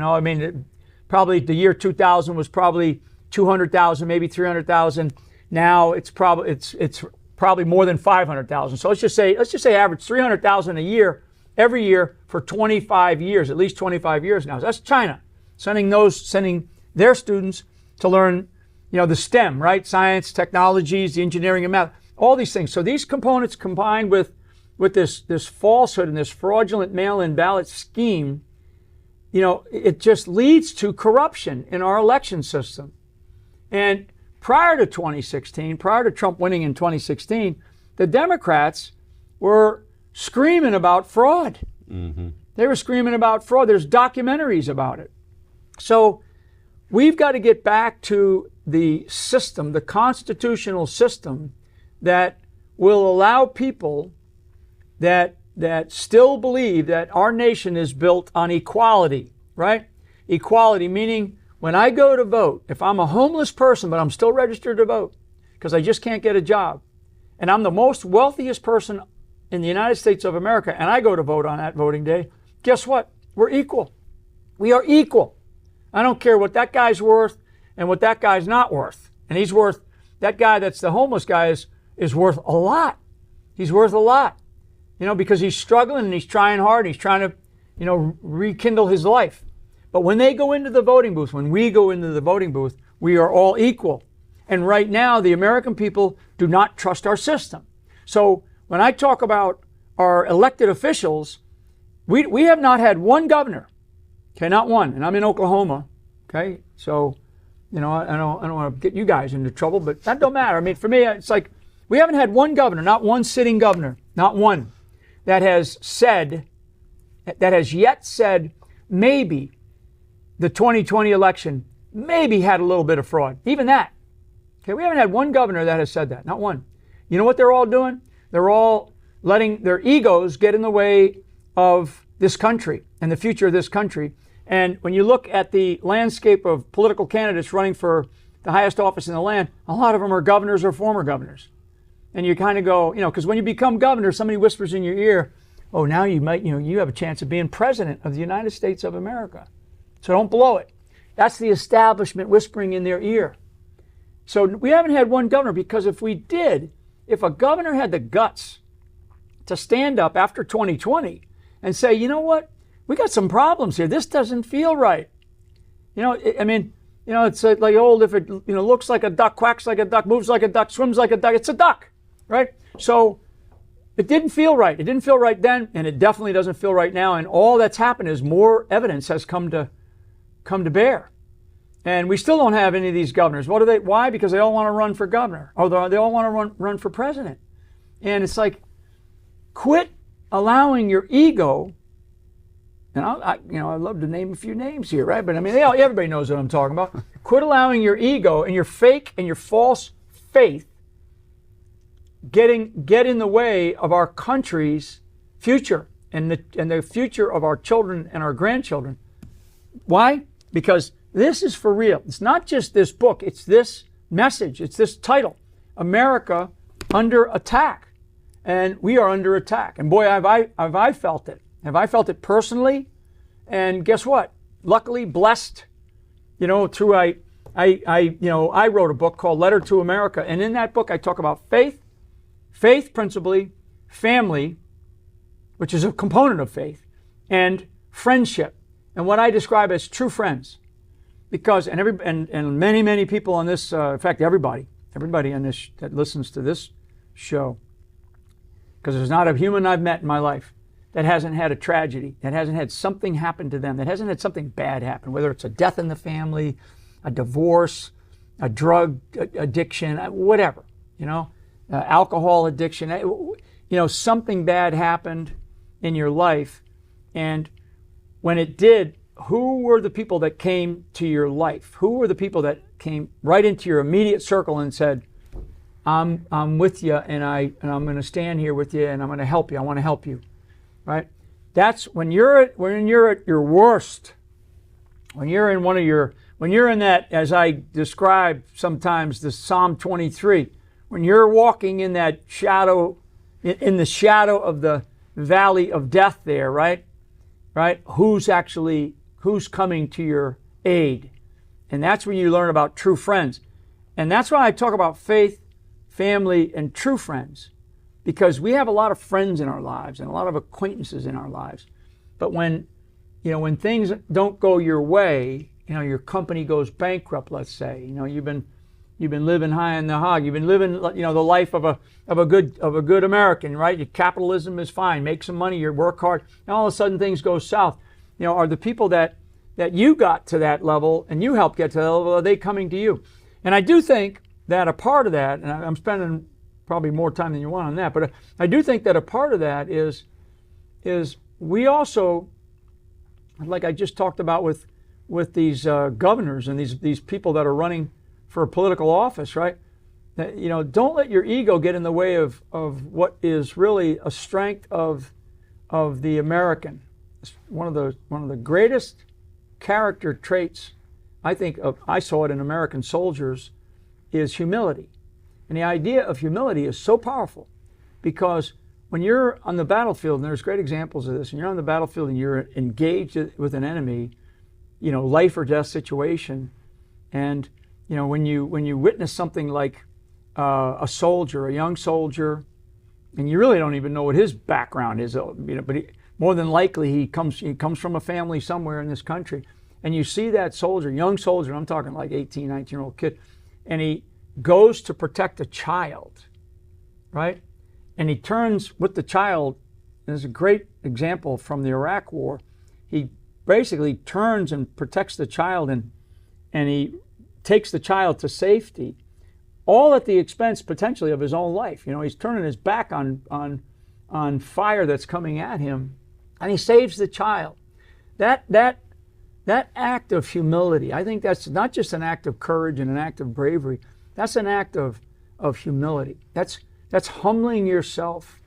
Probably the year 2000 was probably 200,000, maybe 300,000. Now it's probably more than 500,000. So let's just say average 300,000 a year, every year for 25 years, at least 25 years now. So that's China sending their students to learn, the STEM, right? Science, technologies, the engineering and math, all these things. So these components combined with this falsehood and this fraudulent mail-in ballot scheme, it just leads to corruption in our election system. And prior to 2016, prior to Trump winning in 2016, the Democrats were screaming about fraud. Mm-hmm. They were screaming about fraud. There's documentaries about it. So we've got to get back to the system, the constitutional system that will allow people that still believe that our nation is built on equality, right? Equality meaning when I go to vote, if I'm a homeless person but I'm still registered to vote because I just can't get a job, and I'm the most wealthiest person in the United States of America, and I go to vote on that voting day, guess what? We're equal. We are equal. I don't care what that guy's worth and what that guy's not worth. And that guy that's the homeless guy is worth a lot. He's worth a lot, because he's struggling and he's trying hard. He's trying to, rekindle his life. But when they go into the voting booth, when we go into the voting booth, we are all equal. And right now, the American people do not trust our system. So when I talk about our elected officials, we have not had one governor, okay, not one, and I'm in Oklahoma, okay, so, I don't want to get you guys into trouble, but that don't matter. I mean, for me, it's like, we haven't had one governor, not one sitting governor, not one, that has yet said, maybe the 2020 election maybe had a little bit of fraud. Even that. Okay, we haven't had one governor that has said that, not one. You know what they're all doing? They're all letting their egos get in the way of this country and the future of this country. And when you look at the landscape of political candidates running for the highest office in the land, a lot of them are governors or former governors. And you kind of go, because when you become governor, somebody whispers in your ear, oh, now you might, you have a chance of being president of the United States of America. So don't blow it. That's the establishment whispering in their ear. So we haven't had one governor, because if we did, if a governor had the guts to stand up after 2020 and say, you know what, we got some problems here. This doesn't feel right. It's like old, if it looks like a duck, quacks like a duck, moves like a duck, swims like a duck, it's a duck, right? So it didn't feel right. It didn't feel right then, and it definitely doesn't feel right now. And all that's happened is more evidence has come to bear. And we still don't have any of these governors. Why? Because they all want to run for governor, or they all want to run for president. And it's like, quit allowing your ego. And I'd love to name a few names here, right? But I mean, everybody knows what I'm talking about. Quit allowing your ego and your fake and your false faith get in the way of our country's future and the future of our children and our grandchildren. Why? Because this is for real. It's not just this book. It's this message. It's this title, America Under Attack. And we are under attack. And boy, have I felt it. Have I felt it personally? And guess what? Luckily, blessed, through I wrote a book called Letter to America. And in that book, I talk about faith principally, family, which is a component of faith, and friendship, and what I describe as true friends. Because, and many people on this, in fact, everybody on this that listens to this show, because there's not a human I've met in my life that hasn't had a tragedy, that hasn't had something happen to them, that hasn't had something bad happen, whether it's a death in the family, a divorce, a drug addiction, whatever, alcohol addiction, something bad happened in your life. And when it did, who were the people that came to your life? Who were the people that came right into your immediate circle and said, I'm with you, and I'm going to stand here with you, and I'm going to help you. I want to help you, right? That's when you're at your worst. When you're in that, as I describe sometimes, the Psalm 23, when you're walking in that shadow, in the shadow of the valley of death there, right? Who's coming to your aid? And that's when you learn about true friends. And that's why I talk about faith, family, and true friends, because we have a lot of friends in our lives and a lot of acquaintances in our lives. But when things don't go your way, your company goes bankrupt, let's say, you've been living high on the hog, you've been living, the life of a good American, right? Your capitalism is fine, make some money, you work hard, and all of a sudden things go south. Are the people that you got to that level and you helped get to that level, are they coming to you? And I do think that a part of that, and I'm spending probably more time than you want on that, but I do think that a part of that is we also, like I just talked about with these governors and these people that are running for a political office, right? That, don't let your ego get in the way of what is really a strength of the American. It's one of the greatest character traits I saw it in American soldiers is humility. And the idea of humility is so powerful, because when you're on the battlefield, and there's great examples of this, and you're on the battlefield and you're engaged with an enemy, life or death situation, and when you witness something like a young soldier, and you really don't even know what his background is, but more than likely he comes from a family somewhere in this country, and you see that soldier, young soldier, I'm talking like 18, 19-year-old kid, and he goes to protect a child, right? And he turns with the child there's a great example from the Iraq War. He basically turns and protects the child, and he takes the child to safety, all at the expense potentially of his own life. You know, he's turning his back on fire that's coming at him, and he saves the child. That act of humility, I think that's not just an act of courage and an act of bravery. That's an act of humility. That's humbling yourself.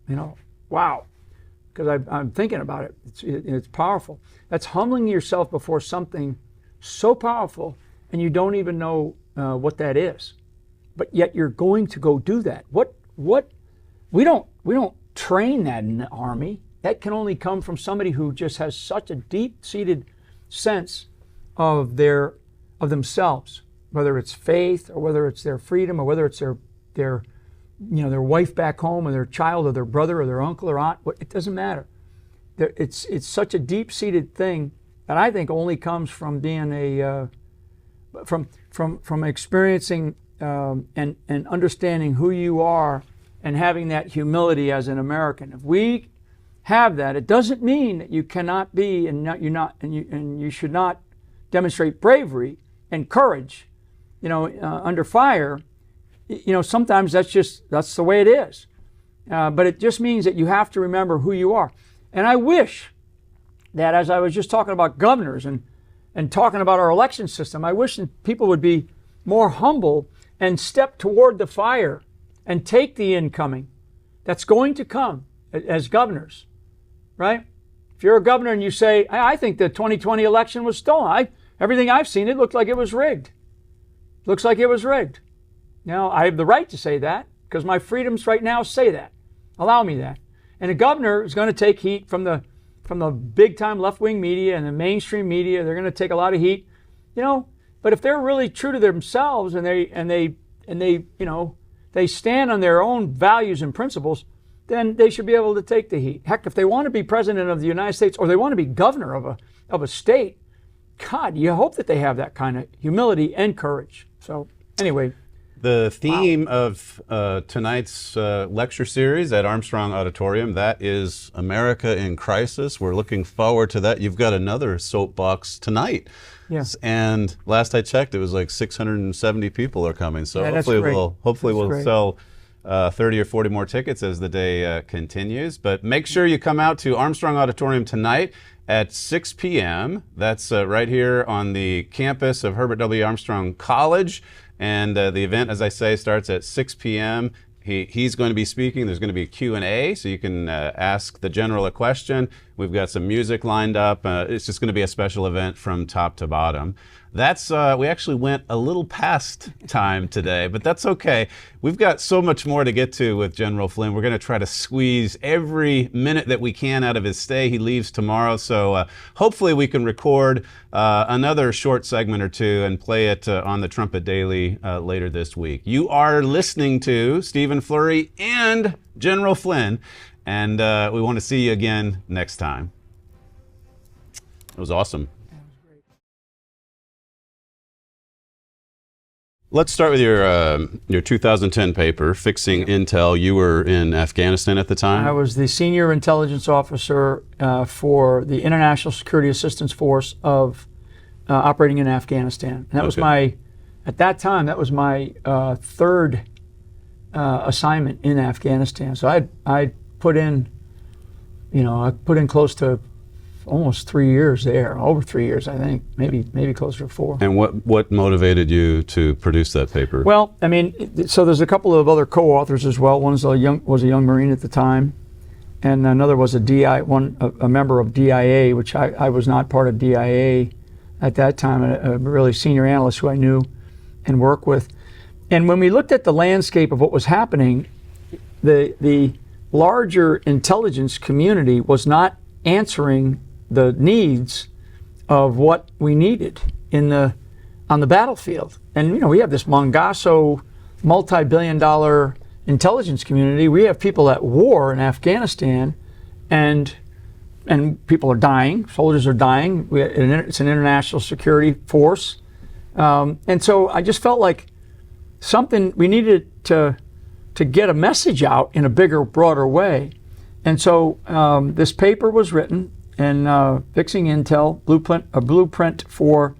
You know, wow. Because I'm thinking about it. It's powerful. That's humbling yourself before something so powerful, and you don't even know what that is. But yet you're going to go do that. What we don't train that in the Army. That can only come from somebody who just has such a deep-seated sense of themselves, whether it's faith or whether it's their freedom or whether it's their wife back home or their child or their brother or their uncle or aunt. It doesn't matter. It's such a deep-seated thing that I think only comes from being from experiencing and understanding who you are and having that humility as an American. If we have that, it doesn't mean that you cannot be and you should not demonstrate bravery and courage, under fire. Sometimes that's the way it is. But it just means that you have to remember who you are. And I wish that, as I was just talking about governors and talking about our election system, I wish that people would be more humble and step toward the fire and take the incoming that's going to come as governors, right? If you're a governor and you say, I think the 2020 election was stolen. Everything I've seen, it looked like it was rigged. Looks like it was rigged. Now, I have the right to say that because my freedoms right now say that. Allow me that. And a governor is going to take heat from the big-time left-wing media and the mainstream media. They're going to take a lot of heat, But if they're really true to themselves and they stand on their own values and principles, then they should be able to take the heat. Heck, if they want to be president of the United States or they want to be governor of a state, God, you hope that they have that kind of humility and courage. So anyway. The theme of tonight's lecture series at Armstrong Auditorium, that is America in Crisis. We're looking forward to that. You've got another soapbox tonight. Yes. And last I checked, it was like 670 people are coming. So yeah, hopefully we'll sell 30 or 40 more tickets as the day continues. But make sure you come out to Armstrong Auditorium tonight at 6 p.m. That's right here on the campus of Herbert W. Armstrong College. And the event, as I say, starts at 6 p.m. He's going to be speaking. There's going to be a Q&A, so you can ask the general a question. We've got some music lined up. It's just going to be a special event from top to bottom. That's we actually went a little past time today, but that's okay. We've got so much more to get to with General Flynn. We're going to try to squeeze every minute that we can out of his stay. He leaves tomorrow, so hopefully we can record another short segment or two and play it on the Trumpet Daily later this week. You are listening to Stephen Flurry and General Flynn, and we want to see you again next time. It was awesome. Let's start with your 2010 paper, Fixing Intel. You were in Afghanistan at the time? I was the senior intelligence officer for the International Security Assistance Force of operating in Afghanistan. And that was at that time, that was my third assignment in Afghanistan. So I put in close to almost 3 years there, over 3 years, I think, maybe closer to 4. And what motivated you to produce that paper? Well, I mean, so there's a couple of other co-authors as well. One was a young Marine at the time, and another was a member of DIA, which I was not part of DIA at that time, a really senior analyst who I knew and worked with. And when we looked at the landscape of what was happening, the larger intelligence community was not answering the needs of what we needed on the battlefield. And we have this Mongasso multi-billion-dollar intelligence community. We have people at war in Afghanistan, and people are dying. Soldiers are dying. It's an international security force, and so I just felt like we needed to get a message out in a bigger, broader way. And so this paper was written, and Fixing Intel, a blueprint for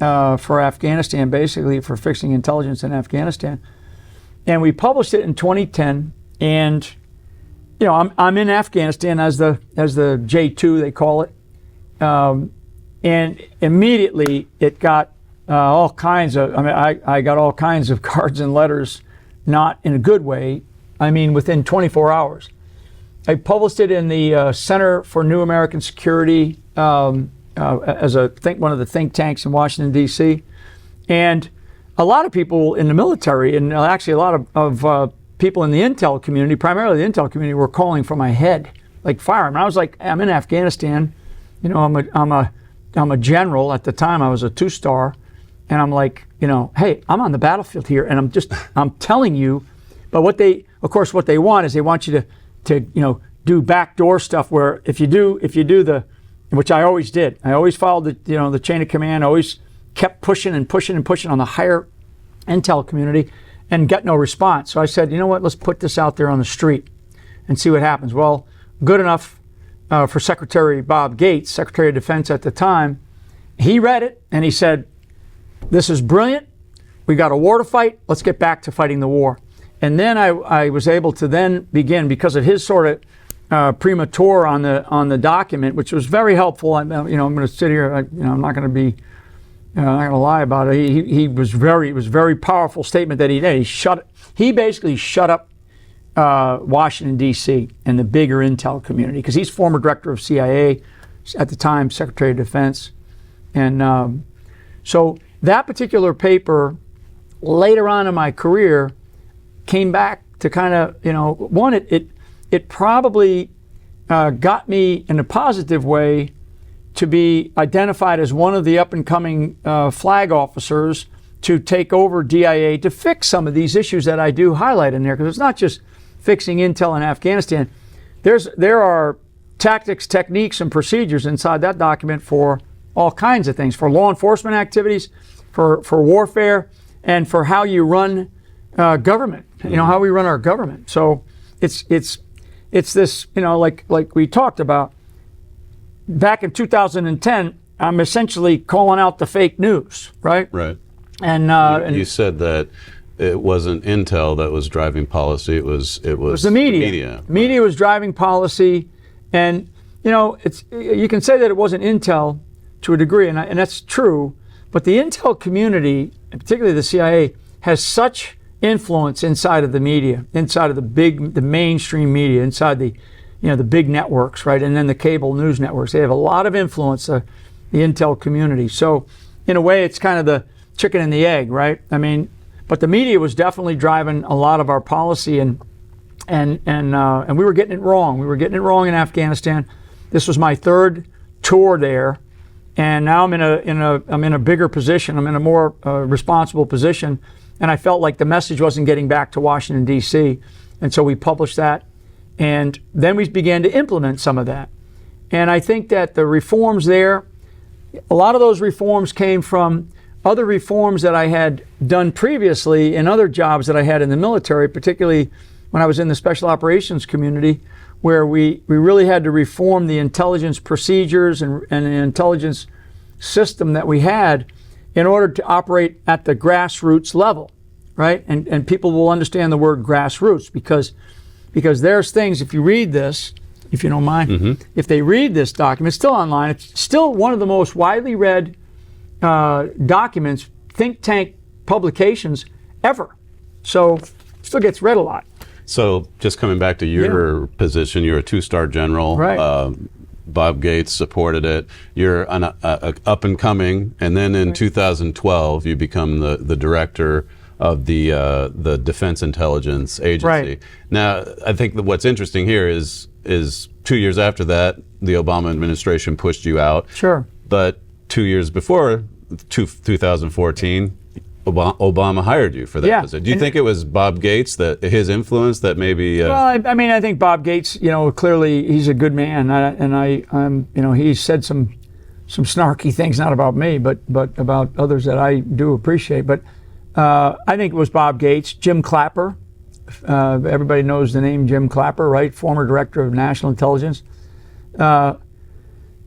Afghanistan, basically for fixing intelligence in Afghanistan. And we published it in 2010. And I'm in Afghanistan as the J2, they call it. And immediately it got all kinds of, I got all kinds of cards and letters, not in a good way. Within 24 hours. I published it in the Center for New American Security as one of the think tanks in Washington, D.C. And a lot of people in the military, and actually a lot of people in the intel community, primarily the intel community, were calling for my head, like firing. I was like, I'm in Afghanistan. I'm a general at the time. I was a 2-star, and I'm like, hey, I'm on the battlefield here, and I'm telling you. But what they want is they want you to do backdoor stuff where if you do which I always did. I always followed the chain of command. I always kept pushing and pushing and pushing on the higher intel community and got no response. So I said, you know what, let's put this out there on the street and see what happens. Well, good enough for Secretary Bob Gates, Secretary of Defense at the time. He read it and he said, this is brilliant. We got a war to fight. Let's get back to fighting the war. And then I was able to then begin, because of his sort of premature on the document, which was very helpful. I'm going to sit here. I'm not going to be, I'm not going to lie about it. It was very powerful statement that he did. He basically shut up Washington D.C. and the bigger intel community, because he's former director of CIA at the time, Secretary of Defense, and so that particular paper later on in my career came back to kind of, it probably got me in a positive way to be identified as one of the up-and-coming flag officers to take over DIA to fix some of these issues that I do highlight in there, because it's not just fixing intel in Afghanistan. There are tactics, techniques, and procedures inside that document for all kinds of things, for law enforcement activities, for warfare, and for how you run government, how we run our government. So it's this, like we talked about, back in 2010, I'm essentially calling out the fake news, right? Right. And you said that it wasn't intel that was driving policy, it was the media. Media was driving policy, and you can say that it wasn't intel to a degree, and that's true, but the intel community, and particularly the CIA, has such influence inside of the media, inside of the mainstream media, inside the big networks, right, and then the cable news networks. They have a lot of influence, the intel community. So in a way, it's kind of the chicken and the egg, right? But the media was definitely driving a lot of our policy, and we were getting it wrong. We were getting it wrong in Afghanistan. This was my third tour there, and now I'm in a bigger position. I'm in a more responsible position, and I felt like the message wasn't getting back to Washington, D.C., and so we published that, and then we began to implement some of that. And I think that the reforms there, a lot of those reforms came from other reforms that I had done previously in other jobs that I had in the military, particularly when I was in the special operations community, where we really had to reform the intelligence procedures and the intelligence system that we had in order to operate at the grassroots level, right? And people will understand the word grassroots because there's things, if you read this, if you don't mind, if they read this document, it's still online, it's still one of the most widely read documents, think tank publications ever. So it still gets read a lot. So just coming back to your position, you're a 2-star general. Right. Bob Gates supported it. You're an up and coming, and then in 2012 you become the director of the Defense Intelligence Agency. Right. Now, I think that what's interesting here is 2 years after that, the Obama administration pushed you out. Sure. But 2 years before, 2014, Obama hired you for that position. Do you think it was Bob Gates, that his influence, that maybe? Well, I think Bob Gates, clearly he's a good man, and he said some snarky things, not about me, but about others that I do appreciate. But I think it was Bob Gates, Jim Clapper, Everybody knows the name Jim Clapper, right? Former Director of National Intelligence. The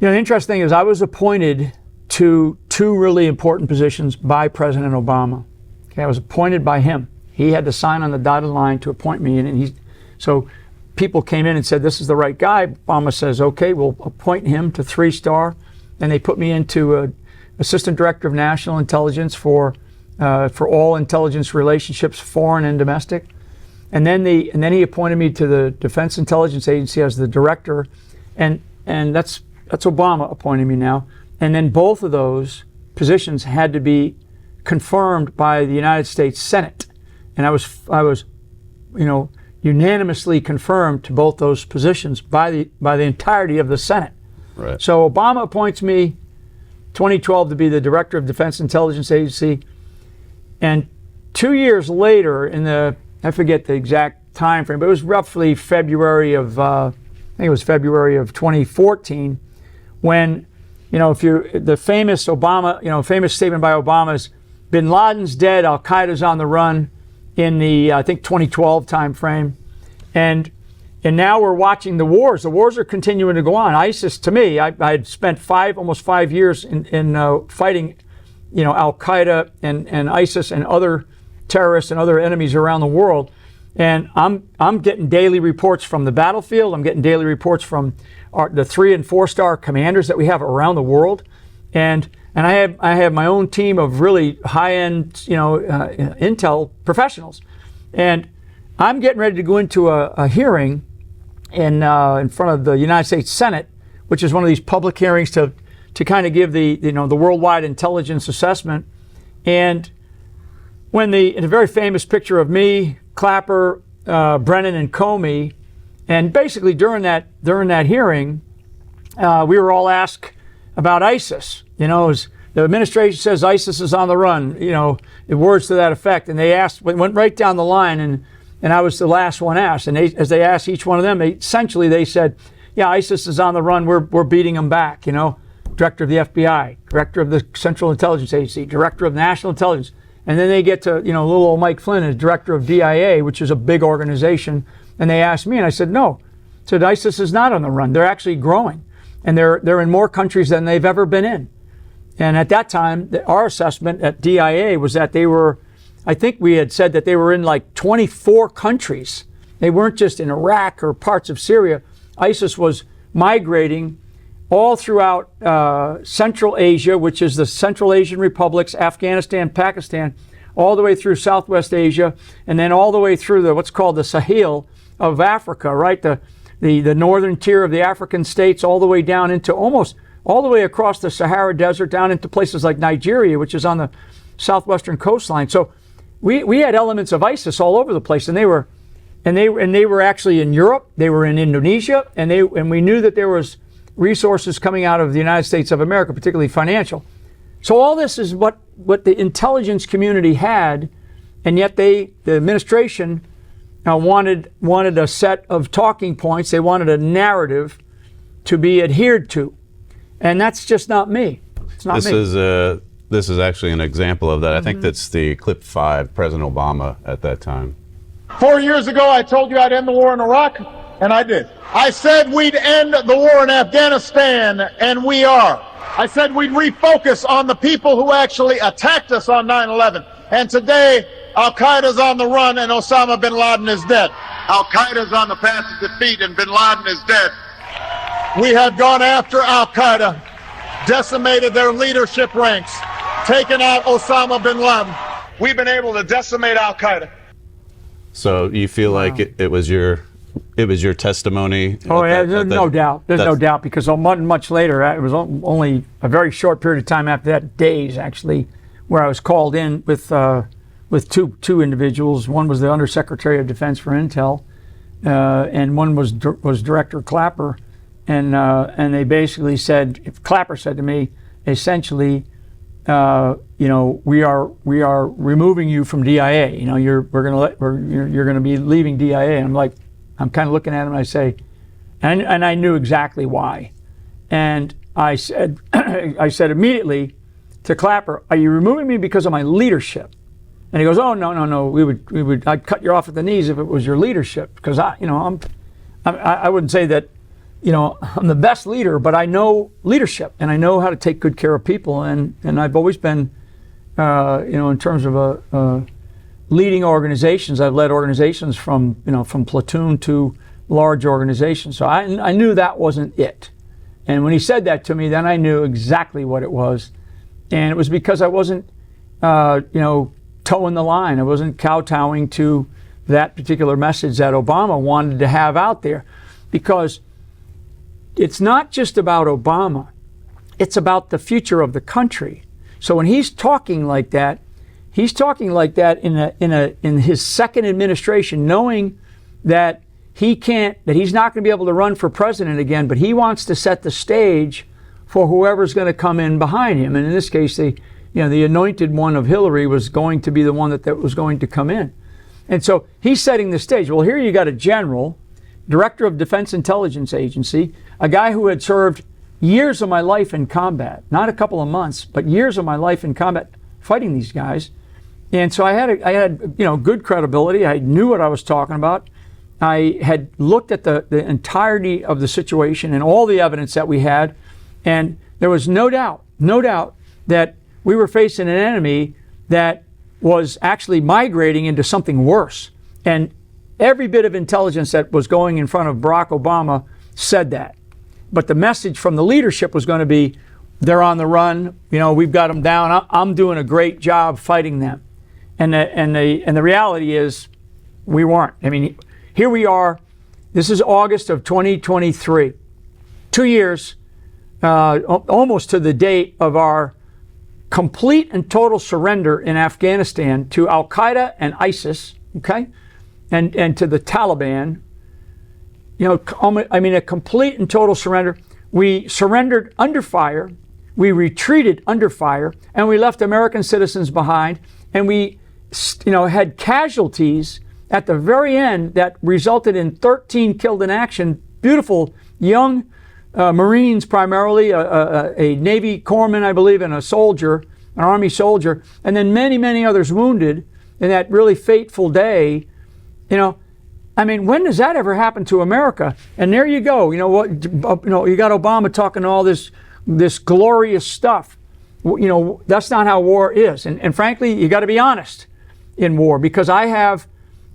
interesting thing is I was appointed to two really important positions by President Obama. Okay, I was appointed by him. He had to sign on the dotted line to appoint me, and so people came in and said, this is the right guy. Obama says, okay, we'll appoint him to 3-star, and they put me into Assistant Director of National Intelligence for all intelligence relationships, foreign and domestic. And then he appointed me to the Defense Intelligence Agency as the director, and that's Obama appointing me now. And then both of those positions had to be confirmed by the United States Senate, and I was unanimously confirmed to both those positions by the entirety of the Senate. Right. So Obama appoints me 2012 to be the Director of Defense Intelligence Agency, and 2 years later, I forget the exact time frame, but it was roughly February of 2014, when the famous statement by Obama is, Bin Laden's dead, Al Qaeda's on the run, in the I think 2012 time frame, and now we're watching the wars. The wars are continuing to go on. ISIS, to me, I had spent almost 5 years in fighting, Al Qaeda and ISIS and other terrorists and other enemies around the world, and I'm getting daily reports from the battlefield. I'm getting daily reports from the 3- and 4-star commanders that we have around the world, and I have my own team of really high-end, intel professionals, and I'm getting ready to go into a hearing in front of the United States Senate, which is one of these public hearings to kind of give the worldwide intelligence assessment. And in a very famous picture of me, Clapper, Brennan, and Comey, and basically during that hearing, we were all asked about ISIS. The administration says ISIS is on the run, words to that effect. And they went right down the line, and I was the last one asked. And as they asked each one of them, they said, yeah, ISIS is on the run, we're beating them back, Director of the FBI, Director of the Central Intelligence Agency, Director of National Intelligence. And then they get to, little old Mike Flynn as Director of DIA, which is a big organization. And they asked me, and I said, no. I said, ISIS is not on the run. They're actually growing. And they're in more countries than they've ever been in. And at that time, our assessment at DIA was that I think we had said that they were in like 24 countries. They weren't just in Iraq or parts of Syria. ISIS was migrating all throughout Central Asia, which is the Central Asian republics, Afghanistan, Pakistan, all the way through Southwest Asia, and then all the way through what's called the Sahel of Africa, right? The northern tier of the African states, all the way down into almost all the way across the Sahara Desert, down into places like Nigeria, which is on the southwestern coastline. So we had elements of ISIS all over the place, and they were actually in Europe. They were in Indonesia, and we knew that there was resources coming out of the United States of America, particularly financial. So all this is what the intelligence community had, and yet the administration wanted a set of talking points. They wanted a narrative to be adhered to, and that's just not me. It's not me. This is actually an example of that. I think that's the clip 5, President Obama at that time. 4 years ago, I told you I'd end the war in Iraq, and I did. I said we'd end the war in Afghanistan, and we are. I said we'd refocus on the people who actually attacked us on 9/11. And today, Al-Qaeda's on the run, and Osama bin Laden is dead. Al-Qaeda's on the path to defeat, and bin Laden is dead. We have gone after Al-Qaeda, decimated their leadership ranks, taken out Osama bin Laden. We've been able to decimate Al-Qaeda. So you feel like it was your testimony? Oh, yeah, there's no doubt. There's no doubt, because much later, it was only a very short period of time after that, days actually, where I was called in with two individuals. One was the Undersecretary of Defense for Intel, and one was Director Clapper, and they basically said, Clapper said to me, essentially, we are removing you from DIA. You're going to be leaving DIA. And I'm kind of looking at him, and I say, and I knew exactly why. And I said immediately to Clapper, are you removing me because of my leadership? And he goes, oh, no, I'd cut you off at the knees if it was your leadership. Because I wouldn't say that, I'm the best leader, but I know leadership and I know how to take good care of people. And I've always been, in terms of leading organizations, I've led organizations from platoon to large organizations. So I knew that wasn't it. And when he said that to me, then I knew exactly what it was. And it was because I wasn't, toeing the line. I wasn't kowtowing to that particular message that Obama wanted to have out there. Because it's not just about Obama. It's about the future of the country. So when he's talking like that in his second administration, knowing that he's not going to be able to run for president again, but he wants to set the stage for whoever's going to come in behind him. And in this case, the anointed one of Hillary was going to be the one that was going to come in. And so he's setting the stage. Well, here you got a general, director of Defense Intelligence Agency, a guy who had served years of my life in combat, not a couple of months, but years of my life in combat fighting these guys. And so I had good credibility. I knew what I was talking about. I had looked at the entirety of the situation and all the evidence that we had. And there was no doubt that we were facing an enemy that was actually migrating into something worse. And every bit of intelligence that was going in front of Barack Obama said that. But the message from the leadership was going to be, they're on the run. We've got them down. I'm doing a great job fighting them. And the reality is, we weren't. I mean, here we are. This is August of 2023. 2 years, almost to the date of our complete and total surrender in Afghanistan to Al Qaeda and ISIS, okay, and to the Taliban. A complete and total surrender. We surrendered under fire, we retreated under fire, and we left American citizens behind, and we, had casualties at the very end that resulted in 13 killed in action. Beautiful young Marines, primarily a Navy corpsman, I believe, and a soldier, an Army soldier, and then many, many others wounded in that really fateful day. When does that ever happen to America? And there you go. You got Obama talking all this glorious stuff. That's not how war is. And frankly, you got to be honest in war, because I have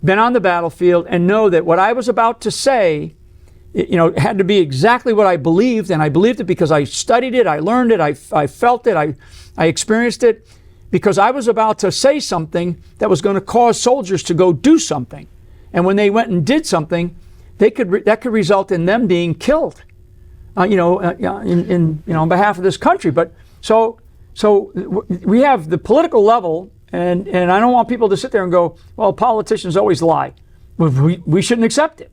been on the battlefield and know that what I was about to say, had to be exactly what I believed, and I believed it because I studied it, I learned it, I felt it, I experienced it, because I was about to say something that was going to cause soldiers to go do something. And when they went and did something, that could result in them being killed, on behalf of this country. But so we have the political level, and I don't want people to sit there and go, well, politicians always lie. We shouldn't accept it,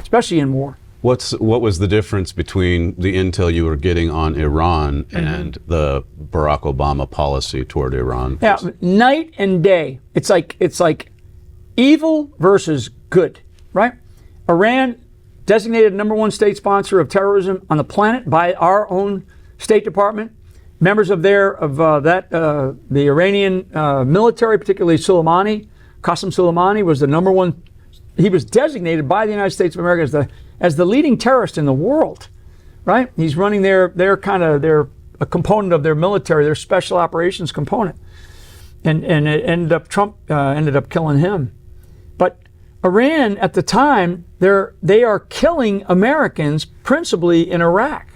especially in war. What was the difference between the intel you were getting on Iran and the Barack Obama policy toward Iran? Yeah, night and day. It's like evil versus good, right? Iran, designated number one state sponsor of terrorism on the planet by our own State Department. Members of the Iranian military, particularly Soleimani, Qasem Soleimani, was the number one. He was designated by the United States of America as the leading terrorist in the world, right? He's running a component of their military, their special operations component, and Trump ended up killing him. But Iran at the time, they are killing Americans principally in Iraq,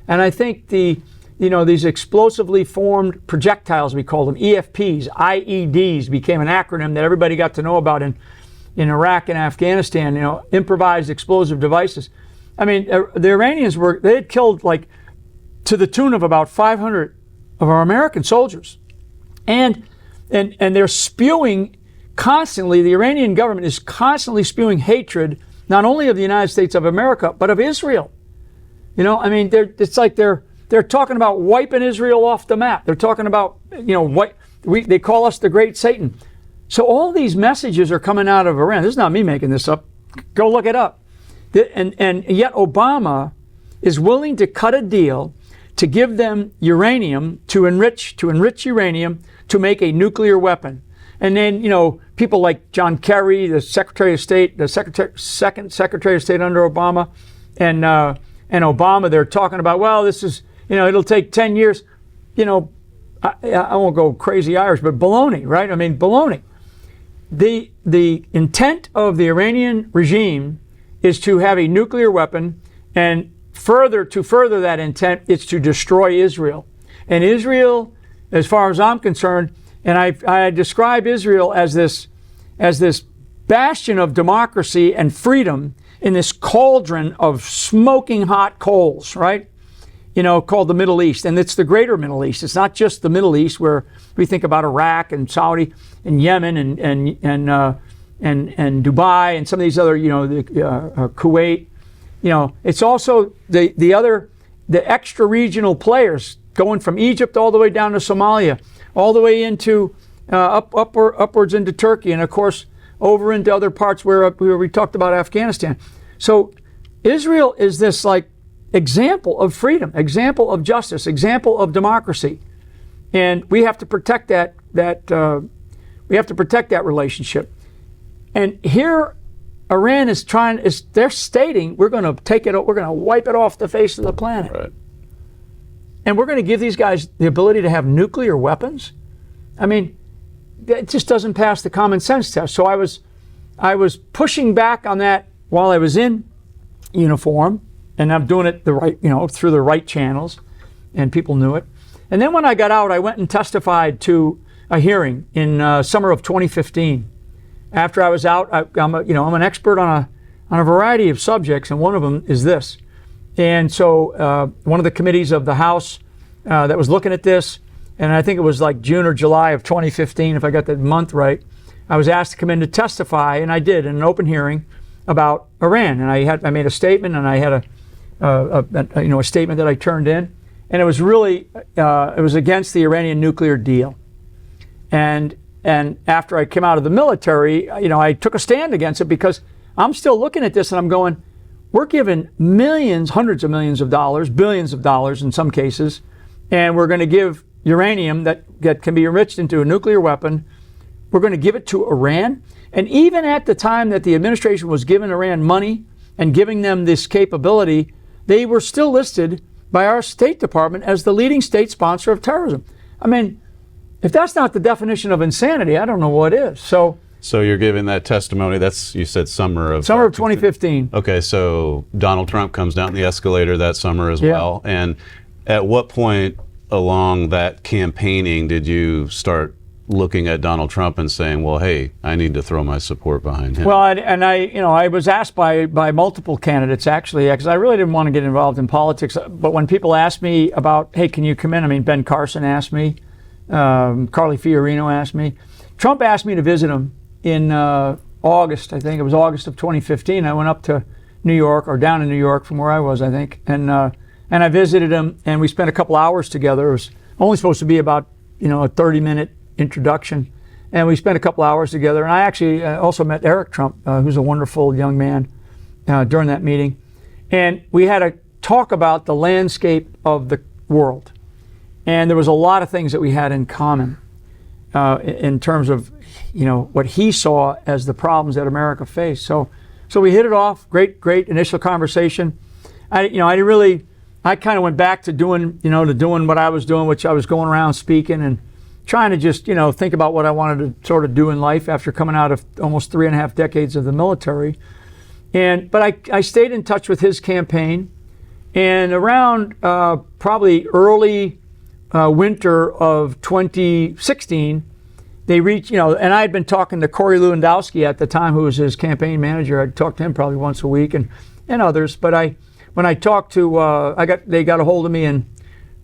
and I think these explosively formed projectiles, we call them EFPs, IEDs, became an acronym that everybody got to know about in Iraq and Afghanistan, improvised explosive devices. I mean, the Iranians they had killed to the tune of about 500 of our American soldiers. And they're spewing constantly, the Iranian government is constantly spewing hatred, not only of the United States of America, but of Israel. It's like they're talking about wiping Israel off the map. They're talking about, they call us the great Satan. So all these messages are coming out of Iran. This is not me making this up. Go look it up. And yet Obama is willing to cut a deal to give them uranium, to enrich uranium, to make a nuclear weapon. And then, people like John Kerry, the Secretary of State, second Secretary of State under Obama, and Obama, they're talking about, well, this is, it'll take 10 years. I won't go crazy Irish, but baloney, right? I mean, baloney. The intent of the Iranian regime is to have a nuclear weapon, and to further that intent, it's to destroy Israel. And Israel, as far as I'm concerned, and I describe Israel as this bastion of democracy and freedom in this cauldron of smoking hot coals, right? Called the Middle East. And it's the greater Middle East. It's not just the Middle East where we think about Iraq and Saudi and Yemen and Dubai and some of these other, Kuwait. It's also the extra regional players going from Egypt all the way down to Somalia, all the way into upwards into Turkey, and of course over into other parts where we talked about Afghanistan. So Israel is this example of freedom, example of justice, example of democracy, and we have to protect that relationship. And here, Iran they're stating we're going to wipe it off the face of the planet, right. And we're going to give these guys the ability to have nuclear weapons. I mean, it just doesn't pass the common sense test. So I was pushing back on that while I was in uniform. And I'm doing it through the right channels, and people knew it. And then when I got out, I went and testified to a hearing in summer of 2015. After I was out, I'm an expert on a variety of subjects, and one of them is this. And so one of the committees of the House that was looking at this, and I think it was like June or July of 2015, if I got the month right, I was asked to come in to testify, and I did in an open hearing about Iran. And I made a statement, and I had a statement that I turned in, and it was really it was against the Iranian nuclear deal. And after I came out of the military, I took a stand against it because I'm still looking at this and I'm going, we're giving millions, hundreds of millions of dollars, billions of dollars in some cases, and we're going to give uranium that can be enriched into a nuclear weapon. We're going to give it to Iran. And even at the time that the administration was giving Iran money and giving them this capability, they were still listed by our State Department as the leading state sponsor of terrorism. I mean, if that's not the definition of insanity, I don't know what is. So you're giving that testimony, you said summer of 2015. Okay, so Donald Trump comes down the escalator that summer as well. And at what point along that campaigning did you start looking at Donald Trump and saying, well, hey, I need to throw my support behind him? Well, I was asked by multiple candidates, actually, because I really didn't want to get involved in politics. But when people asked me about, hey, can you come in? I mean, Ben Carson asked me, Carly Fiorino asked me. Trump asked me to visit him in August. I think it was August of 2015. I went up to New York, or down in New York from where I was, I think. And I visited him, and we spent a couple hours together. It was only supposed to be about, a 30-minute introduction, and we spent a couple hours together. And I actually also met Eric Trump, who's a wonderful young man, during that meeting. And we had a talk about the landscape of the world. And there was a lot of things that we had in common in terms of, what he saw as the problems that America faced. So we hit it off. Great initial conversation. I kind of went back to doing what I was doing, which I was going around speaking and trying to just, think about what I wanted to sort of do in life after coming out of almost 3.5 decades of the military. But I stayed in touch with his campaign, and around probably early winter of 2016, they reached, and I had been talking to Corey Lewandowski at the time, who was his campaign manager. I'd talk to him probably once a week, and others. But when I talked to, they got a hold of me in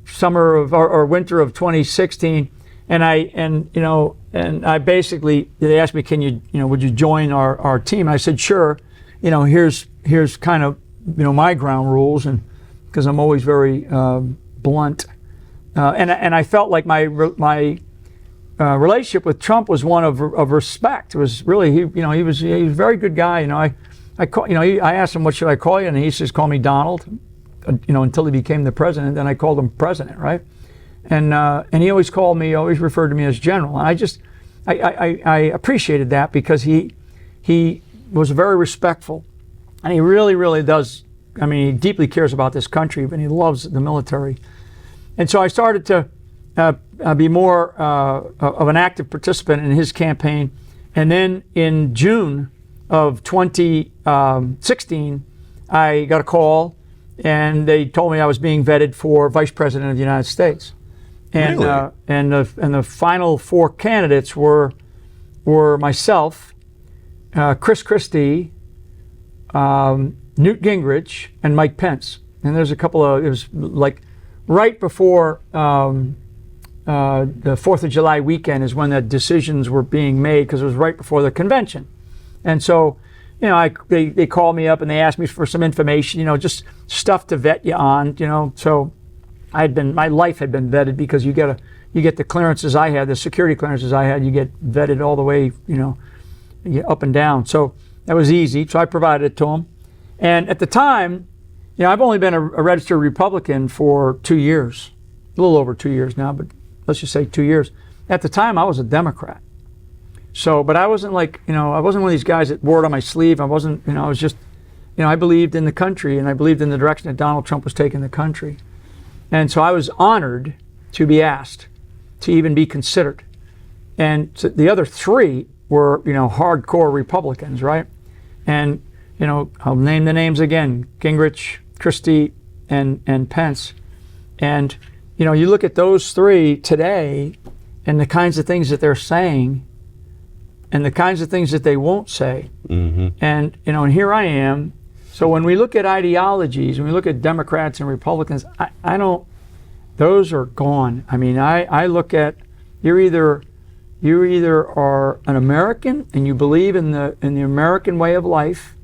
summer of or winter of 2016, and I basically, they asked me, can you, would you join our team? And I said, sure. Here's kind of, my ground rules, and because I'm always very blunt, and I felt like my relationship with Trump was one of respect. It was really, he was a very good guy. I asked him, what should I call you? And he says, call me Donald, until he became the president. Then I called him president, right? And he always referred to me as general. And I appreciated that because he was very respectful, and he really does. I mean, he deeply cares about this country, but he loves the military. And so I started to be more of an active participant in his campaign. And then in June of 2016, I got a call, and they told me I was being vetted for Vice President of the United States. And Really? And the final 4 candidates were myself, Chris Christie, Newt Gingrich, and Mike Pence. And there's a couple of, it was like right before the 4th of July weekend is when the decisions were being made, because it was right before the convention. And so, you know, they called me up and they asked me for some information, you know, just stuff to vet you on, you know. So my life had been vetted, because you get the clearances I had, the security clearances I had, you get vetted all the way, you know, up and down. So that was easy. So I provided it to them. And at the time, you know, I've only been a registered Republican for 2 years, a little over 2 years now, but let's just say 2 years. At the time, I was a Democrat. So, but I wasn't like, you know, I wasn't one of these guys that wore it on my sleeve. I wasn't, you know, I was just, you know, I believed in the country, and I believed in the direction that Donald Trump was taking the country. And so I was honored to be asked to even be considered. And so the other 3 were, you know, hardcore Republicans, right? And, you know, I'll name the names again: Gingrich, Christie, and Pence. And, you know, you look at those 3 today and the kinds of things that they're saying and the kinds of things that they won't say. Mm-hmm. And, you know, and here I am. So when we look at ideologies, when we look at Democrats and Republicans, I don't, those are gone. I mean, I look at, you either are an American and you believe in the American way of life,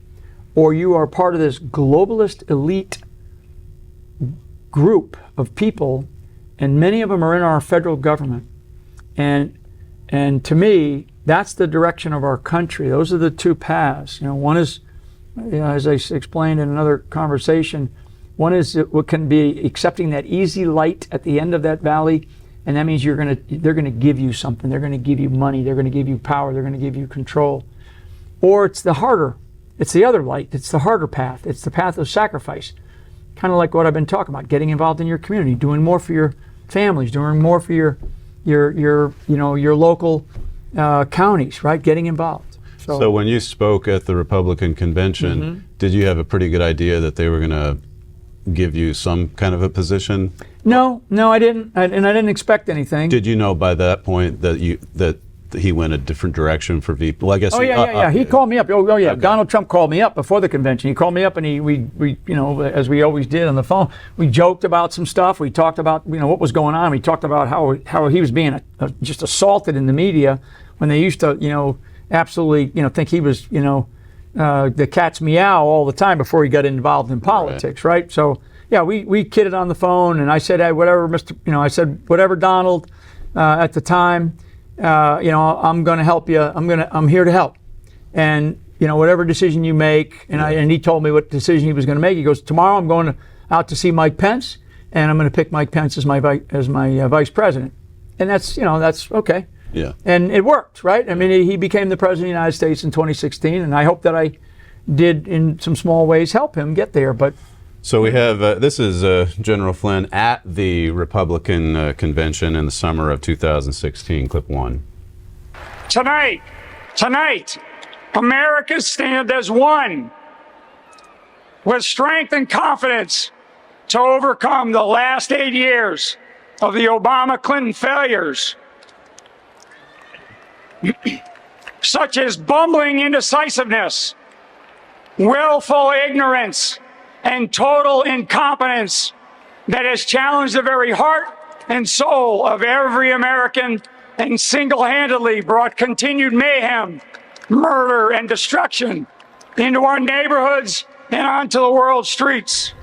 or you are part of this globalist elite group of people, and many of them are in our federal government. And to me, that's the direction of our country. Those are the 2 paths. You know, one is, you know, as I explained in another conversation, one is what can be accepting that easy light at the end of that valley, and that means they're going to give you something. They're going to give you money. They're going to give you power. They're going to give you control. Or it's the harder. It's the other light. It's the harder path. It's the path of sacrifice. Kind of like what I've been talking about: getting involved in your community, doing more for your families, doing more for your local counties, right? Getting involved. So when you spoke at the Republican convention, Mm-hmm. did you have a pretty good idea that they were going to give you some kind of a position? No, I didn't, and I didn't expect anything. Did you know by that point that he went a different direction for VP? Well, I guess. Oh yeah. He called me up. Oh yeah. Okay. Donald Trump called me up before the convention. He called me up, and we you know, as we always did on the phone, we joked about some stuff. We talked about, you know, what was going on. We talked about how he was being just assaulted in the media when they used to, you know, absolutely, you know, think he was, you know, the cat's meow all the time before he got involved in politics, right? So yeah, we kidded on the phone, and I said, hey, whatever, whatever, Donald, at the time. You know, I'm going to help you. I'm here to help. And, you know, whatever decision you make, and he told me what decision he was going to make. He goes, tomorrow I'm going out to see Mike Pence, and I'm going to pick Mike Pence as my vice president. And that's, you know, that's okay. Yeah. And it worked, right? I mean, he became the president of the United States in 2016, and I hope that I did, in some small ways, help him get there. But So we have, this is General Flynn at the Republican convention in the summer of 2016, clip 1. Tonight, America stands as one, with strength and confidence to overcome the last 8 years of the Obama-Clinton failures, such as bumbling indecisiveness, willful ignorance, and total incompetence that has challenged the very heart and soul of every American and single-handedly brought continued mayhem, murder, and destruction into our neighborhoods and onto the world's streets.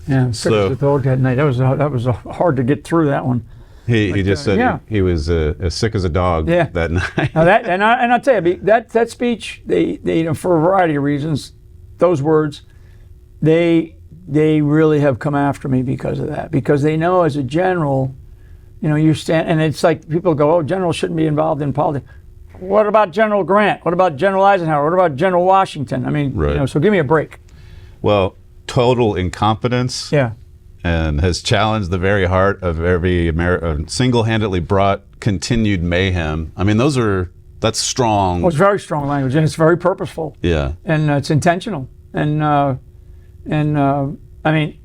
yeah, So- the dog that night. That was hard to get through that one. He just said yeah. he was as sick as a dog Yeah. that night. Now I'll tell you, that speech, they you know, for a variety of reasons, those words, they really have come after me because of that. Because they know, as a general, You stand, and it's like people go, "Oh, generals shouldn't be involved in politics." What about General Grant? What about General Eisenhower? What about General Washington? I mean, right. So give me a break. Well, total incompetence. Yeah. And has challenged the very heart of every American, single-handedly brought continued mayhem. I mean, that's strong. Well, it's very strong language, and it's very purposeful. Yeah. And it's intentional. And I mean,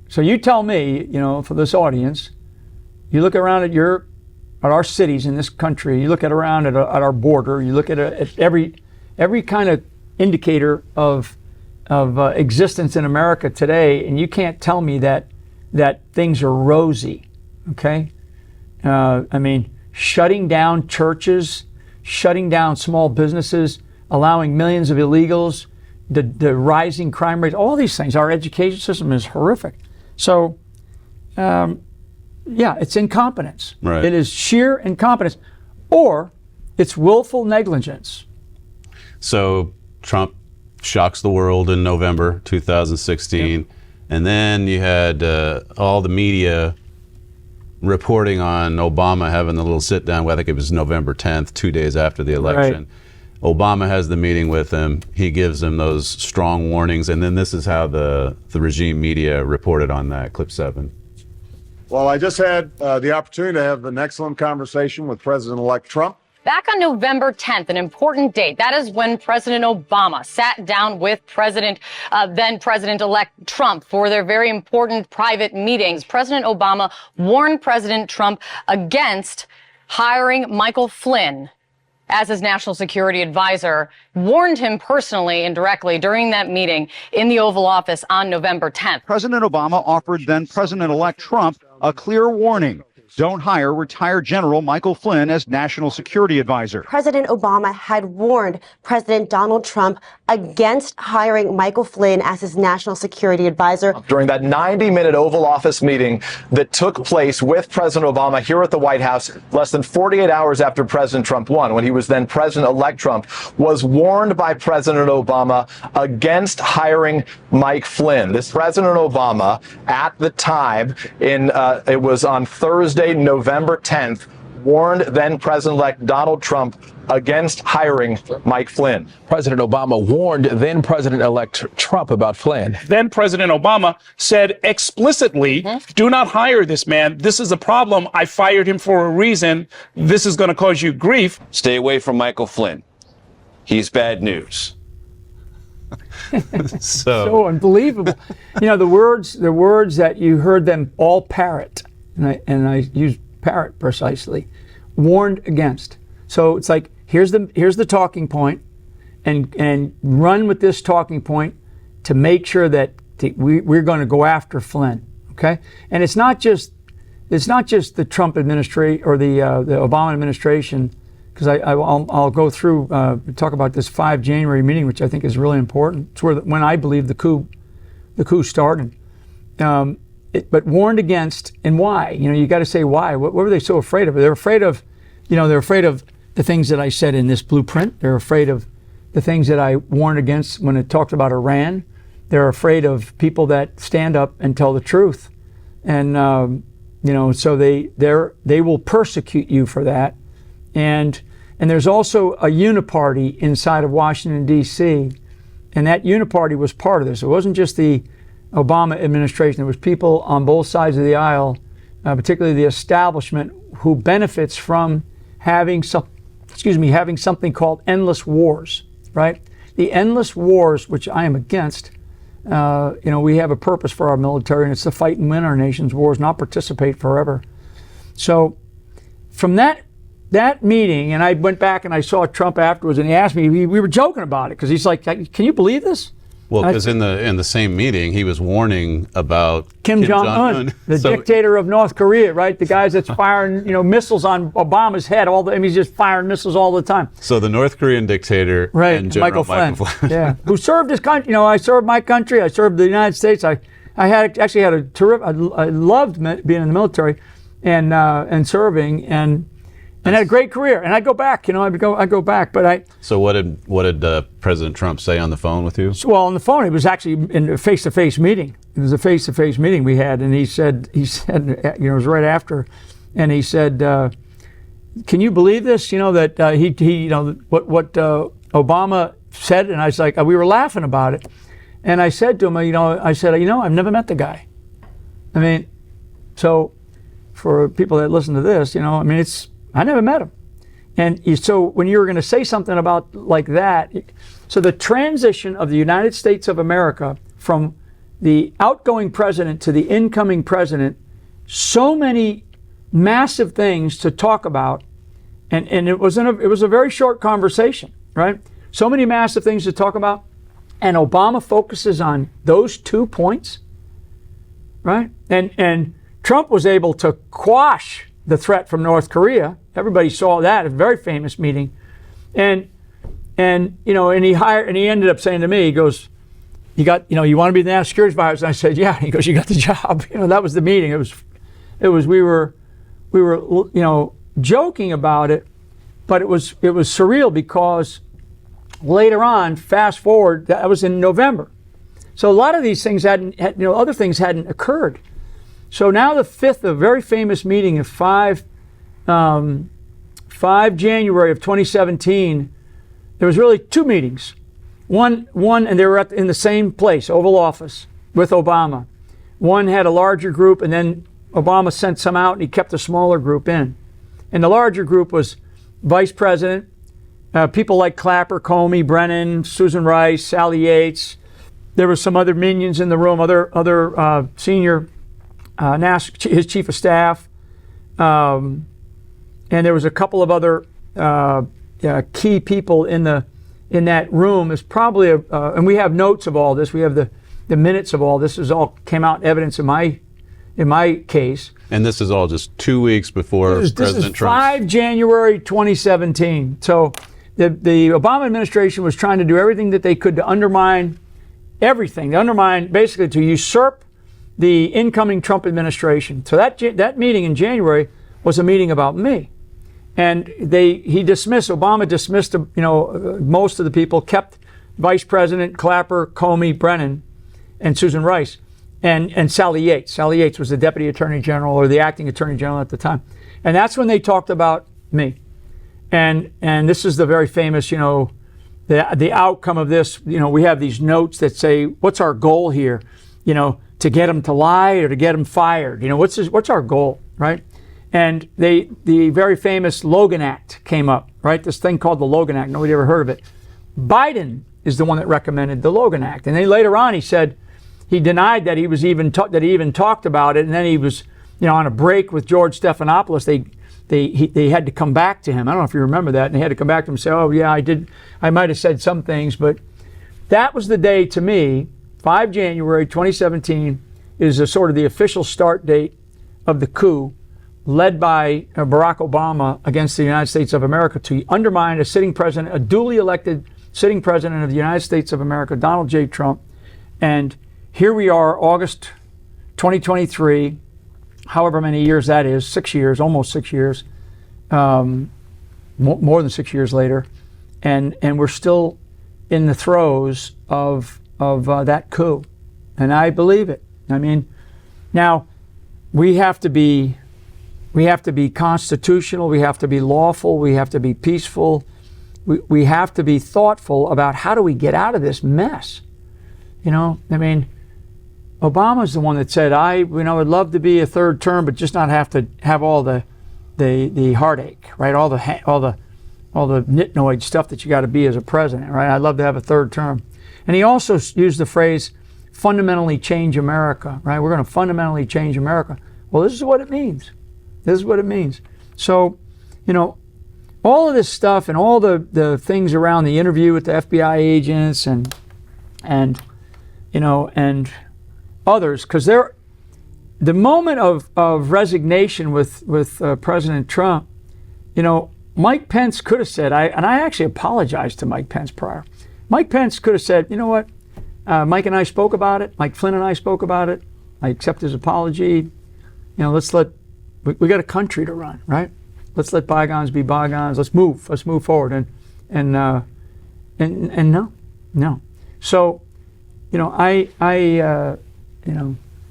so you tell me, for this audience, you look around at our cities in this country, you look around at our border, you look at every kind of indicator of existence in America today, and you can't tell me that things are rosy, okay? I mean, shutting down churches, shutting down small businesses, allowing millions of illegals, the rising crime rates, all these things. Our education system is horrific. So, it's incompetence. Right. It is sheer incompetence, or it's willful negligence. So Trump shocks the world in November 2016. Yep. And then you had all the media reporting on Obama having the little sit down. I think it was November 10th, 2 days after the election. Right. Obama has the meeting with him. He gives him those strong warnings. And then this is how the regime media reported on that. Clip 7. Well, I just had the opportunity to have an excellent conversation with President-elect Trump. Back on November 10th, an important date, that is when President Obama sat down with then President-elect Trump for their very important private meetings. President Obama warned President Trump against hiring Michael Flynn as his national security advisor, warned him personally and directly during that meeting in the Oval Office on November 10th. President Obama offered then President-elect Trump a clear warning. Don't hire retired General Michael Flynn as national security advisor. President Obama had warned President Donald Trump against hiring Michael Flynn as his national security advisor. During that 90-minute Oval Office meeting that took place with President Obama here at the White House less than 48 hours after President Trump won, when he was then President-elect Trump, was warned by President Obama against hiring Mike Flynn. This President Obama, at the time, it was on Thursday, November 10th, warned then President-elect Donald Trump against hiring Mike Flynn. President Obama warned then President-elect Trump about Flynn. Then President Obama said explicitly, do not hire this man. This is a problem. I fired him for a reason. This is going to cause you grief. Stay away from Michael Flynn. He's bad news. So unbelievable. The words that you heard them all parrot, and I use parrot precisely, warned against. So it's like, here's the talking point, and run with this talking point to make sure that we're going to go after Flynn. Okay, and it's not just the Trump administration or the Obama administration, because I'll go through talk about this 5 January meeting, which I think is really important. It's when I believe the coup started. But warned against, and why? You got to say why. What were they so afraid of? They're afraid of, they're afraid of the things that I said in this blueprint. They're afraid of the things that I warned against when it talked about Iran. They're afraid of people that stand up and tell the truth, and so they will persecute you for that. And there's also a uniparty inside of Washington D.C., and that uniparty was part of this. It wasn't just the Obama administration. There was people on both sides of the aisle, particularly the establishment, who benefits from having something called endless wars, right? The endless wars, which I am against. We have a purpose for our military, and it's to fight and win our nation's wars, not participate forever. So from that meeting, and I went back and I saw Trump afterwards, and he asked me, we were joking about it, because he's like, can you believe this? Well, because in the same meeting, he was warning about Kim Jong-un, the dictator of North Korea, right? The guys that's firing, missiles on Obama's head. He's just firing missiles all the time. So the North Korean dictator, right? And General Michael Flynn, yeah, who served his country. I served my country. I served the United States. I had a terrific. I loved being in the military, and serving and had a great career. And I'd go back, I'd go back. But So what did President Trump say on the phone with you? Well, on the phone, it was actually in a face-to-face meeting. It was a face-to-face meeting we had, and he said, it was right after, and he said, "Can you believe this? You know that what Obama said?" And I was like, we were laughing about it, and I said to him, I've never met the guy. I mean, so for people that listen to this, I never met him. And so when you were going to say something about like that, so the transition of the United States of America from the outgoing president to the incoming president, so many massive things to talk about, and it was a very short conversation, right? So many massive things to talk about, and Obama focuses on those 2 points, right? And Trump was able to quash the threat from North Korea. Everybody saw that, a very famous meeting, and he ended up saying to me, he goes, you want to be the national security advisor? And I said, yeah. He goes, you got the job. That was the meeting. We were joking about it, but it was surreal because later on, fast forward, that was in November. So a lot of these things other things hadn't occurred. So now the fifth, a very famous meeting of 5 January of 2017, there was really 2 meetings. One, and they were in the same place, Oval Office, with Obama. One had a larger group, and then Obama sent some out, and he kept a smaller group in. And the larger group was Vice President, people like Clapper, Comey, Brennan, Susan Rice, Sally Yates. There were some other minions in the room, other senior, his chief of staff, and there was a couple of other key people in that room. There's probably and we have notes of all this. We have the minutes of all this. This all came out in evidence in my case. And this is all just 2 weeks before President Trump. 5 January 2017. So the Obama administration was trying to do everything that they could to undermine everything, basically to usurp the incoming Trump administration. So that meeting in January was a meeting about me. And Obama dismissed most of the people, kept Vice President Clapper, Comey, Brennan, and Susan Rice, and Sally Yates. Sally Yates was the Deputy Attorney General, or the Acting Attorney General at the time. And that's when they talked about me. And this is the very famous, the outcome of this. We have these notes that say, what's our goal here? To get him to lie or to get him fired? What's our goal, right? And the very famous Logan Act came up, right? This thing called the Logan Act. Nobody ever heard of it. Biden is the one that recommended the Logan Act. And then later on, he said he denied that he even talked about it. And then he was, on a break with George Stephanopoulos. They had to come back to him. I don't know if you remember that. And they had to come back to him and say, oh yeah, I did. I might have said some things, but that was the day to me. 5 January 2017 is a sort of the official start date of the coup led by Barack Obama against the United States of America to undermine a sitting president, a duly elected sitting president of the United States of America, Donald J. Trump. And here we are, August 2023, however many years that is, 6 years, almost 6 years, more than 6 years later, and we're still in the throes of that coup. And I believe it. I mean, now we have to be constitutional, we have to be lawful, we have to be peaceful, we have to be thoughtful about how do we get out of this mess. Obama's the one that said, I would love to be a third term, but just not have to have all the heartache, right? All the nitnoid stuff that you got to be as a president, right? I'd love to have a third term. And he also used the phrase, fundamentally change America, right? We're going to fundamentally change America. Well, this is what it means. This is what it means. So, all of this stuff and all the things around the interview with the FBI agents and others, because the moment of resignation with President Trump, Mike Pence could have said, and I actually apologized to Mike Pence prior. Mike Pence could have said, you know what, Mike and I spoke about it. Mike Flynn and I spoke about it. I accept his apology. We got a country to run, right? Let's let bygones be bygones. Let's move forward. And no. So,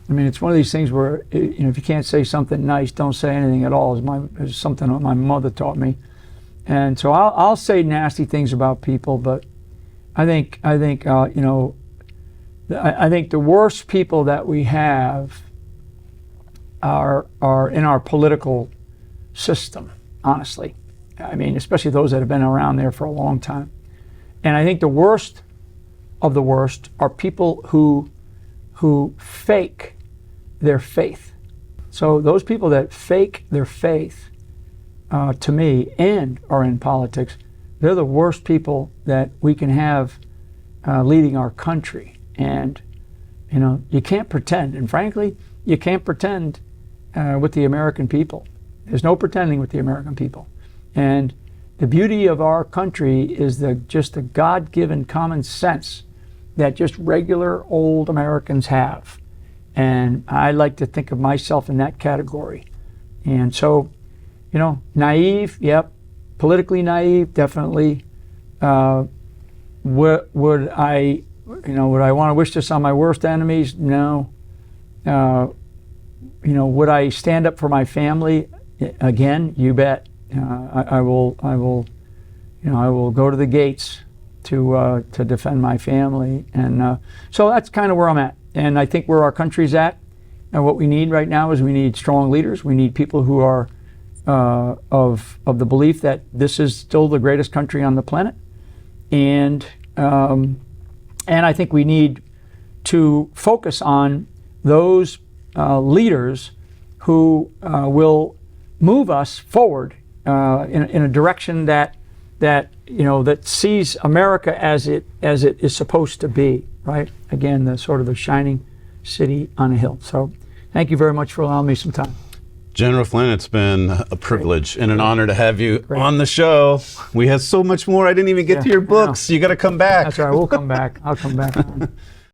I mean, it's one of these things where, you know, if you can't say something nice, don't say anything at all. Is something that my mother taught me. And so I'll say nasty things about people, but I think you know, I think the worst people that we have are in our political system, honestly. I mean, especially those that have been around there for a long time. And I think the worst of the worst are people who fake their faith. So those people that fake their faith, to me, and are in politics, they're the worst people that we can have leading our country. And, you know, you can't pretend. And frankly, you can't pretend with the American people. There's no pretending with the American people. And the beauty of our country is just the God-given common sense that just regular old Americans have. And I like to think of myself in that category. And so, you know, naive, yep. Politically naive, definitely. Would I want to wish this on my worst enemies? No. You know, would I stand up for my family? Again, you bet. I will go to the gates to defend my family. And so that's kind of where I'm at. And I think where our country's at, and what we need right now is we need strong leaders. We need people who are of the belief that this is still the greatest country on the planet. And I think we need to focus on those leaders who will move us forward in a direction that sees America as it is supposed to be, right? Again, the sort of the shining city on a hill. So thank you very much for allowing me some time. General Flynn, it's been a privilege and an honor to have you on the show. We have so much more. I didn't even get to your books. You got to come back. That's right. We'll come back. I'll come back.